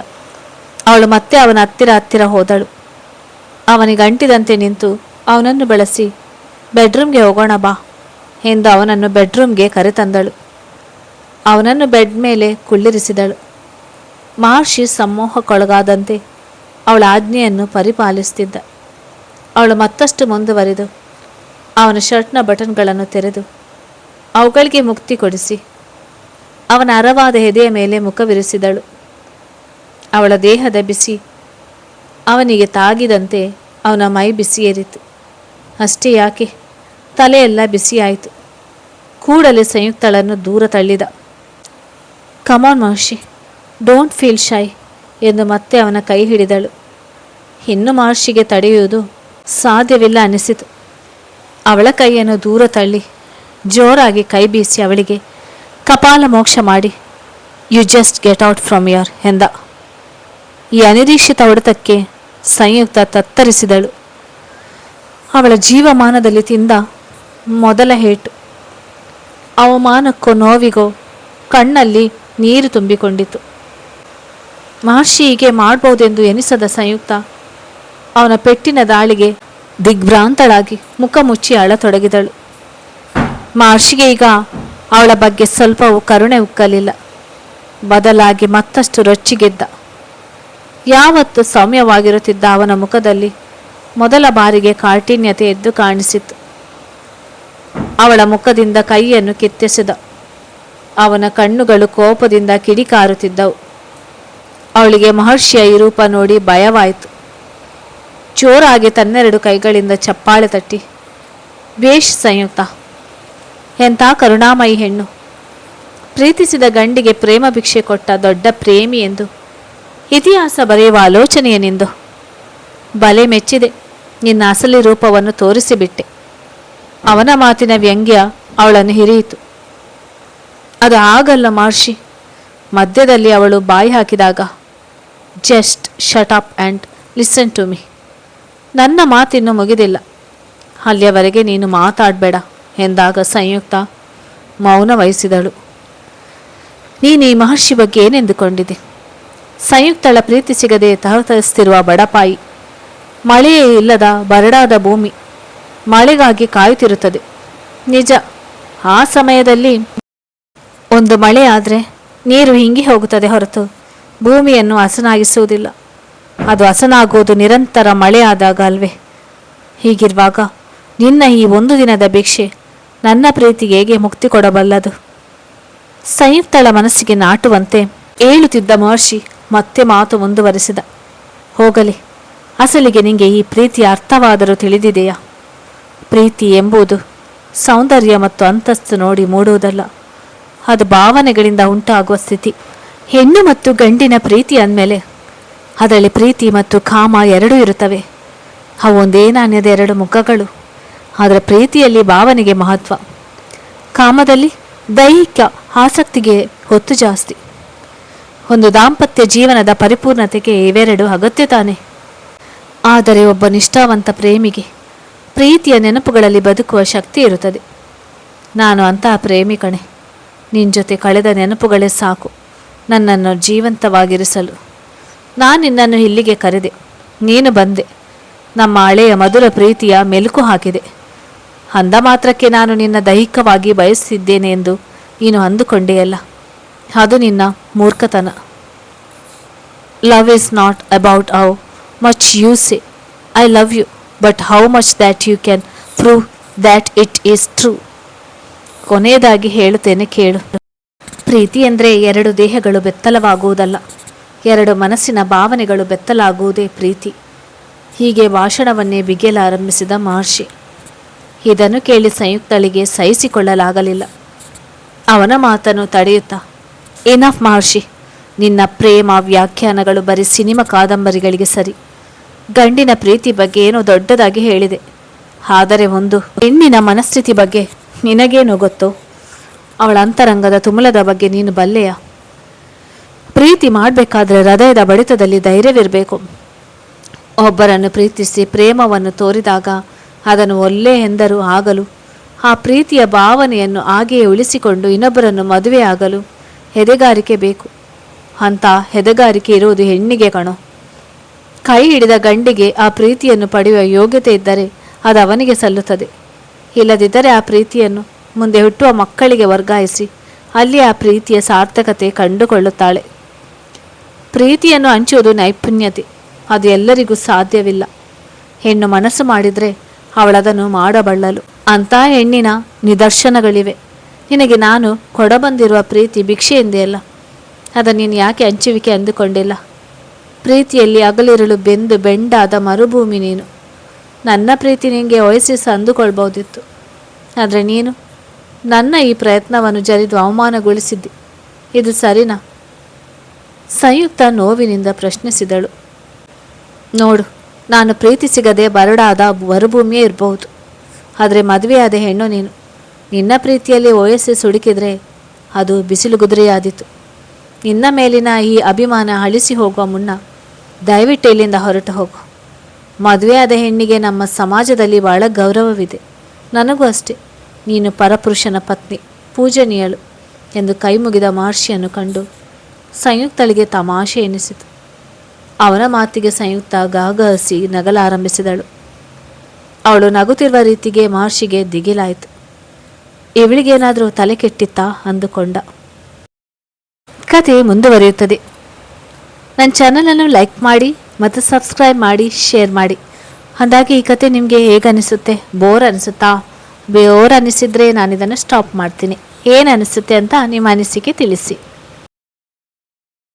ಅವಳು ಮತ್ತೆ ಅವನ ಹತ್ತಿರ ಹೋದಳು. ಅವನಿಗಂಟಿದಂತೆ ನಿಂತು ಅವನನ್ನು ಬೆಳೆಸಿ ಬೆಡ್ರೂಮ್ಗೆ ಹೋಗೋಣ ಬಾ ಎಂದು ಅವನನ್ನು ಬೆಡ್ರೂಮ್ಗೆ ಕರೆತಂದಳು. ಅವನನ್ನು ಬೆಡ್ ಮೇಲೆ ಕುಳ್ಳಿರಿಸಿದಳು. ಮಹರ್ಷಿ ಸಮೋಹಕ್ಕೊಳಗಾದಂತೆ ಅವಳ ಆಜ್ಞೆಯನ್ನು ಪರಿಪಾಲಿಸುತ್ತಿದ್ದ. ಅವಳು ಮತ್ತಷ್ಟು ಮುಂದುವರಿದು ಅವನ ಶರ್ಟ್ನ ಬಟನ್ಗಳನ್ನು ತೆರೆದು ಅವುಗಳಿಗೆ ಮುಕ್ತಿ ಕೊಡಿಸಿ ಅವನ ಹರವಾದ ಎದೆಯ ಮೇಲೆ ಮುಖವಿರಿಸಿದಳು. ಅವಳ ದೇಹದ ಬಿಸಿ ಅವನಿಗೆ ತಾಗಿದಂತೆ ಅವನ ಮೈ ಬಿಸಿಯೇರಿತು. ಅಷ್ಟೇ ಯಾಕೆ, ತಲೆಯೆಲ್ಲ ಬಿಸಿಯಾಯಿತು. ಕೂಡಲೇ ಸಂಯುಕ್ತಳನ್ನು ದೂರ ತಳ್ಳಿದ. ಕಮಾನ್ ಮಹರ್ಷಿ, ಡೋಂಟ್ ಫೀಲ್ ಶೈ ಎಂದು ಮತ್ತೆ ಅವನ ಕೈ ಹಿಡಿದಳು. ಇನ್ನು ಮಹರ್ಷಿಗೆ ತಡೆಯುವುದು ಸಾಧ್ಯವಿಲ್ಲ ಅನಿಸಿತು. ಅವಳ ಕೈಯನ್ನು ದೂರ ತಳ್ಳಿ ಜೋರಾಗಿ ಕೈ ಬೀಸಿ ಅವಳಿಗೆ ಕಪಾಲ ಮೋಕ್ಷ ಮಾಡಿ you just get out from here ಎಂದ. ಈ ಅನಿರೀಕ್ಷಿತ ಹೊಡೆತಕ್ಕೆ ಸಂಯುಕ್ತ ತತ್ತರಿಸಿದಳು. ಅವಳ ಜೀವಮಾನದಲ್ಲಿ ತಿಂದ ಮೊದಲ ಹೇಟು. ಅವಮಾನಕ್ಕೋ ನೋವಿಗೋ ಕಣ್ಣಲ್ಲಿ ನೀರು ತುಂಬಿಕೊಂಡಿತು. ಮಹರ್ಷಿ ಹೀಗೆ ಮಾಡ್ಬೋದೆಂದು ಎನಿಸದ ಸಂಯುಕ್ತ ಅವನ ಪೆಟ್ಟಿನ ದಾಳಿಗೆ ದಿಗ್ಭ್ರಾಂತಳಾಗಿ ಮುಖ ಮುಚ್ಚಿ ಅಳತೊಡಗಿದಳು. ಮಹರ್ಷಿಗೆ ಈಗ ಅವಳ ಬಗ್ಗೆ ಸ್ವಲ್ಪವೂ ಕರುಣೆ ಉಕ್ಕಲಿಲ್ಲ. ಬದಲಾಗಿ ಮತ್ತಷ್ಟು ರೊಚ್ಚಿಗೆದ್ದ. ಯಾವತ್ತು ಸೌಮ್ಯವಾಗಿರುತ್ತಿದ್ದ ಅವನ ಮುಖದಲ್ಲಿ ಮೊದಲ ಬಾರಿಗೆ ಕಾಠಿಣ್ಯತೆ ಎದ್ದು ಕಾಣಿಸಿತು. ಅವಳ ಮುಖದಿಂದ ಕೈಯನ್ನು ಕಿತ್ತೆಸೆದ. ಅವನ ಕಣ್ಣುಗಳು ಕೋಪದಿಂದ ಕಿಡಿಕಾರುತ್ತಿದ್ದವು. ಅವಳಿಗೆ ಮಹರ್ಷಿಯ ಈ ರೂಪ ನೋಡಿ ಭಯವಾಯಿತು. ಜೋರಾಗಿ ತನ್ನೆರಡು ಕೈಗಳಿಂದ ಚಪ್ಪಾಳೆ ತಟ್ಟಿ, ಬೇಷ್ ಸಂಯುಕ್ತ, ಎಂಥ ಕರುಣಾಮಯಿ ಹೆಣ್ಣು! ಪ್ರೀತಿಸಿದ ಗಂಡಿಗೆ ಪ್ರೇಮ ಭಿಕ್ಷೆ ಕೊಟ್ಟ ದೊಡ್ಡ ಪ್ರೇಮಿ ಎಂದು ಇತಿಹಾಸ ಬರೆಯುವ ಆಲೋಚನೆಯ ನಿಂದು. ಬಲೆ ಮೆಚ್ಚಿದೆ. ನಿನ್ನ ಅಸಲಿ ರೂಪವನ್ನು ತೋರಿಸಿಬಿಟ್ಟೆ. ಅವನ ಮಾತಿನ ವ್ಯಂಗ್ಯ ಅವಳನ್ನು ಹಿರಿಯಿತು. ಅದು ಆಗಲ್ಲ ಮಹರ್ಷಿ. ಮಧ್ಯದಲ್ಲಿ ಅವಳು ಬಾಯಿ ಹಾಕಿದಾಗ, just shut up and listen to me. ನನ್ನ ಮಾತಿನ್ನೂ ಮುಗಿದಿಲ್ಲ, ಅಲ್ಲಿಯವರೆಗೆ ನೀನು ಮಾತಾಡಬೇಡ ಎಂದಾಗ ಸಂಯುಕ್ತ ಮೌನ ವಹಿಸಿದಳು. ನೀನು ಈ ಮಹರ್ಷಿ ಬಗ್ಗೆ ಏನೆಂದುಕೊಂಡಿದ್ದೆ? ಸಂಯುಕ್ತಳ ಪ್ರೀತಿ ಸಿಗದೆ ತಹತಹಿಸ್ತಿರುವ ಬಡಪಾಯಿ, ಮಳೆಯೇ ಇಲ್ಲದ ಬರಡಾದ ಭೂಮಿ, ಮಳೆಗಾಗಿ ಕಾಯುತ್ತಿರುತ್ತದೆ. ನಿಜ, ಆ ಸಮಯದಲ್ಲಿ ಒಂದು ಮಳೆ ಆದರೆ ನೀರು ಹಿಂಗಿ ಹೋಗುತ್ತದೆ ಹೊರತು ಭೂಮಿಯನ್ನು ಹಸನಾಗಿಸುವುದಿಲ್ಲ. ಅದು ಹಸನಾಗುವುದು ನಿರಂತರ ಮಳೆ ಆದಾಗ ಅಲ್ವೇ? ಹೀಗಿರುವಾಗ ನಿನ್ನ ಈ ಒಂದು ದಿನದ ಭಿಕ್ಷೆ ನನ್ನ ಪ್ರೀತಿಗೆ ಹೇಗೆ ಮುಕ್ತಿ ಕೊಡಬಲ್ಲದು? ಸಂಯುಕ್ತಳ ಮನಸ್ಸಿಗೆ ನಾಟುವಂತೆ ಏಳುತ್ತಿದ್ದ ಮಹರ್ಷಿ ಮತ್ತೆ ಮಾತು ಮುಂದುವರೆಸಿದ. ಹೋಗಲಿ, ಅಸಲಿಗೆ ನಿಂಗೆ ಈ ಪ್ರೀತಿಯ ಅರ್ಥವಾದರೂ ತಿಳಿದಿದೆಯಾ? ಪ್ರೀತಿ ಎಂಬುದು ಸೌಂದರ್ಯ ಮತ್ತು ಅಂತಸ್ತು ನೋಡಿ ಮೂಡುವುದಲ್ಲ, ಅದು ಭಾವನೆಗಳಿಂದ ಉಂಟಾಗುವ ಸ್ಥಿತಿ. ಹೆಣ್ಣು ಮತ್ತು ಗಂಡಿನ ಪ್ರೀತಿ ಅಂದಮೇಲೆ ಅದರಲ್ಲಿ ಪ್ರೀತಿ ಮತ್ತು ಕಾಮ ಎರಡೂ ಇರುತ್ತವೆ. ಅವೊಂದೇನಾನ್ಯದ ಎರಡು ಮುಖಗಳು. ಆದರೆ ಪ್ರೀತಿಯಲ್ಲಿ ಭಾವನೆಗೆ ಮಹತ್ವ, ಕಾಮದಲ್ಲಿ ದೈಹಿಕ ಆಸಕ್ತಿಗೆ ಹೊತ್ತು ಜಾಸ್ತಿ. ಒಂದು ದಾಂಪತ್ಯ ಜೀವನದ ಪರಿಪೂರ್ಣತೆಗೆ ಇವೆರಡು ಅಗತ್ಯ ತಾನೆ. ಆದರೆ ಒಬ್ಬ ನಿಷ್ಠಾವಂತ ಪ್ರೇಮಿಗೆ ಪ್ರೀತಿಯ ನೆನಪುಗಳಲ್ಲಿ ಬದುಕುವ ಶಕ್ತಿ ಇರುತ್ತದೆ. ನಾನು ಅಂತಹ ಪ್ರೇಮಿ ಕಣೆ. ನಿನ್ನ ಜೊತೆ ಕಳೆದ ನೆನಪುಗಳೇ ಸಾಕು ನನ್ನನ್ನು ಜೀವಂತವಾಗಿರಿಸಲು. ನಾನು ನಿನ್ನನ್ನು ಇಲ್ಲಿಗೆ ಕರೆದೆ, ನೀನು ಬಂದೆ. ನಮ್ಮ ಹಳೆಯ ಮಧುರ ಪ್ರೀತಿಯ ಮೆಲುಕು ಹಾಕಿದೆ. ಅಂದ ಮಾತ್ರಕ್ಕೆ ನಾನು ನಿನ್ನ ದೈಹಿಕವಾಗಿ ಬಯಸುತ್ತಿದ್ದೇನೆ ಎಂದು ನೀನು ಅಂದುಕೊಂಡೆಯಲ್ಲ, ಅದು ನಿನ್ನ ಮೂರ್ಖತನ. Love is not about how much you say I love you, but how much that you can prove that it is true. ಕೊನೆಯದಾಗಿ ಹೇಳುತ್ತೇನೆ ಕೇಳು. ಪ್ರೀತಿ ಎಂದರೆ ಎರಡು ದೇಹಗಳು ಬೆತ್ತಲವಾಗುವುದಲ್ಲ, ಎರಡು ಮನಸ್ಸಿನ ಭಾವನೆಗಳು ಬೆತ್ತಲಾಗುವುದೇ ಪ್ರೀತಿ. ಹೀಗೆ ಭಾಷಣವನ್ನೇ ಬಿಗಿಯಲಾರಂಭಿಸಿದ ಮಹರ್ಷಿ. ಇದನ್ನು ಕೇಳಿ ಸಂಯುಕ್ತಳಿಗೆ ಸಹಿಸಿಕೊಳ್ಳಲಾಗಲಿಲ್ಲ. ಅವನ ಮಾತನ್ನು ತಡೆಯುತ್ತಾ, ಏನಫ್ ಮಹರ್ಷಿ, ನಿನ್ನ ಪ್ರೇಮ ವ್ಯಾಖ್ಯಾನಗಳು ಬರೀ ಸಿನಿಮಾ ಕಾದಂಬರಿಗಳಿಗೆ ಸರಿ. ಗಂಡಿನ ಪ್ರೀತಿ ಬಗ್ಗೆ ಏನೋ ದೊಡ್ಡದಾಗಿ ಹೇಳಿದೆ, ಆದರೆ ಒಂದು ಹೆಣ್ಣಿನ ಮನಸ್ಥಿತಿ ಬಗ್ಗೆ ನಿನಗೇನು ಗೊತ್ತೋ? ಅವಳ ಅಂತರಂಗದ ತುಮುಲದ ಬಗ್ಗೆ ನೀನು ಬಲ್ಲೆಯಾ? ಪ್ರೀತಿ ಮಾಡಬೇಕಾದ್ರೆ ಹೃದಯದ ಬಡಿತದಲ್ಲಿ ಧೈರ್ಯವಿರಬೇಕು. ಒಬ್ಬರನ್ನು ಪ್ರೀತಿಸಿ ಪ್ರೇಮವನ್ನು ತೋರಿದಾಗ ಅದನ್ನು ಒಲ್ಲೆ ಎಂದರೂ ಆಗಲು, ಆ ಪ್ರೀತಿಯ ಭಾವನೆಯನ್ನು ಹಾಗೆಯೇ ಉಳಿಸಿಕೊಂಡು ಇನ್ನೊಬ್ಬರನ್ನು ಮದುವೆಯಾಗಲು ಎದೆಗಾರಿಕೆ ಬೇಕು. ಅಂಥ ಎದೆಗಾರಿಕೆ ಇರುವುದು ಹೆಣ್ಣಿಗೆ ಕಣೋ. ಕೈ ಹಿಡಿದ ಗಂಡಿಗೆ ಆ ಪ್ರೀತಿಯನ್ನು ಪಡೆಯುವ ಯೋಗ್ಯತೆ ಇದ್ದರೆ ಅದು ಅವನಿಗೆ ಸಲ್ಲುತ್ತದೆ. ಇಲ್ಲದಿದ್ದರೆ ಆ ಪ್ರೀತಿಯನ್ನು ಮುಂದೆ ಹುಟ್ಟುವ ಮಕ್ಕಳಿಗೆ ವರ್ಗಾಯಿಸಿ ಅಲ್ಲಿ ಆ ಪ್ರೀತಿಯ ಸಾರ್ಥಕತೆ ಕಂಡುಕೊಳ್ಳುತ್ತಾಳೆ. ಪ್ರೀತಿಯನ್ನು ಹಂಚುವುದು ನೈಪುಣ್ಯತೆ, ಅದು ಎಲ್ಲರಿಗೂ ಸಾಧ್ಯವಿಲ್ಲ. ಹೆಣ್ಣು ಮನಸ್ಸು ಮಾಡಿದರೆ ಅವಳದನ್ನು ಮಾಡಬಲ್ಲಳು. ಅಂಥ ಹೆಣ್ಣಿನ ನಿದರ್ಶನಗಳಿವೆ. ನಿನಗೆ ನಾನು ಕೊಡಬಂದಿರುವ ಪ್ರೀತಿ ಭಿಕ್ಷೆ ಎಂದೆಯಲ್ಲ, ಅದನ್ನು ನೀನು ಯಾಕೆ ಹಂಚುವಿಕೆ ಅಂದುಕೊಂಡಿಲ್ಲ? ಪ್ರೀತಿಯಲ್ಲಿ ಹಗಲಿರುಳು ಬೆಂದು ಬೆಂಡಾದ ಮರುಭೂಮಿ ನೀನು. ನನ್ನ ಪ್ರೀತಿ ನಿನಗೆ ವಯಸ್ಸಿಸ ಅಂದುಕೊಳ್ಬೋದಿತ್ತು, ಆದರೆ ನೀನು ನನ್ನ ಈ ಪ್ರಯತ್ನವನ್ನು ಜರಿದು ಅವಮಾನಗೊಳಿಸಿದ್ದಿ. ಇದು ಸರಿನಾ? ಸಂಯುಕ್ತ ನೋವಿನಿಂದ ಪ್ರಶ್ನಿಸಿದಳು. ನೋಡು, ನಾನು ಪ್ರೀತಿ ಸಿಗದೆ ಬರಡಾದ ಮರುಭೂಮಿಯೇ ಇರಬಹುದು, ಆದರೆ ಮದುವೆಯಾದ ಹೆಣ್ಣು ನೀನು. ನಿನ್ನ ಪ್ರೀತಿಯಲ್ಲಿ ವಯಸ್ಸು ಸುಡುಕಿದ್ರೆ ಅದು ಬಿಸಿಲು ಗುದುರೆಯಾದೀತು. ನಿನ್ನ ಮೇಲಿನ ಈ ಅಭಿಮಾನ ಅಳಿಸಿ ಹೋಗುವ ಮುನ್ನ ದಯವಿಟ್ಟು ಇಲ್ಲಿಂದ ಹೊರಟು ಹೋಗು. ಮದುವೆಯಾದ ಹೆಣ್ಣಿಗೆ ನಮ್ಮ ಸಮಾಜದಲ್ಲಿ ಬಹಳ ಗೌರವವಿದೆ. ನನಗೂ ಅಷ್ಟೇ. ನೀನು ಪರಪುರುಷನ ಪತ್ನಿ, ಪೂಜನೀಯಳು ಎಂದು ಕೈ ಮುಗಿದ ಮಹರ್ಷಿಯನ್ನು ಕಂಡು ಸಂಯುಕ್ತಳಿಗೆ ತಮಾಷೆ ಎನಿಸಿತು. ಅವನ ಮಾತಿಗೆ ಸಂಯುಕ್ತ ಗಾಗಹಸಿ ನಗಲಾರಂಭಿಸಿದಳು. ಅವಳು ನಗುತ್ತಿರುವ ರೀತಿಗೆ ಮಹರ್ಷಿಗೆ ದಿಗಿಲಾಯಿತು. ಇವಳಿಗೇನಾದರೂ ತಲೆ ಕೆಟ್ಟಿತ್ತಾ ಅಂದುಕೊಂಡ. ಕತೆ ಮುಂದುವರಿಯುತ್ತದೆ. ನನ್ನ ಚಾನಲನ್ನು ಲೈಕ್ ಮಾಡಿ ಮತ್ತು ಸಬ್ಸ್ಕ್ರೈಬ್ ಮಾಡಿ, ಶೇರ್ ಮಾಡಿ. ಅಂದಾಗೆ ಈ ಕತೆ ನಿಮಗೆ ಹೇಗೆ ಅನಿಸುತ್ತೆ? ಬೋರ್ ಅನಿಸುತ್ತಾ? ಬೋರ್ ಅನಿಸಿದರೆ ನಾನು ಇದನ್ನು ಸ್ಟಾಪ್ ಮಾಡ್ತೀನಿ. ಏನು ಅನಿಸುತ್ತೆ ಅಂತ ನಿಮ್ಮ ಅನಿಸಿಕೆ ತಿಳಿಸಿ.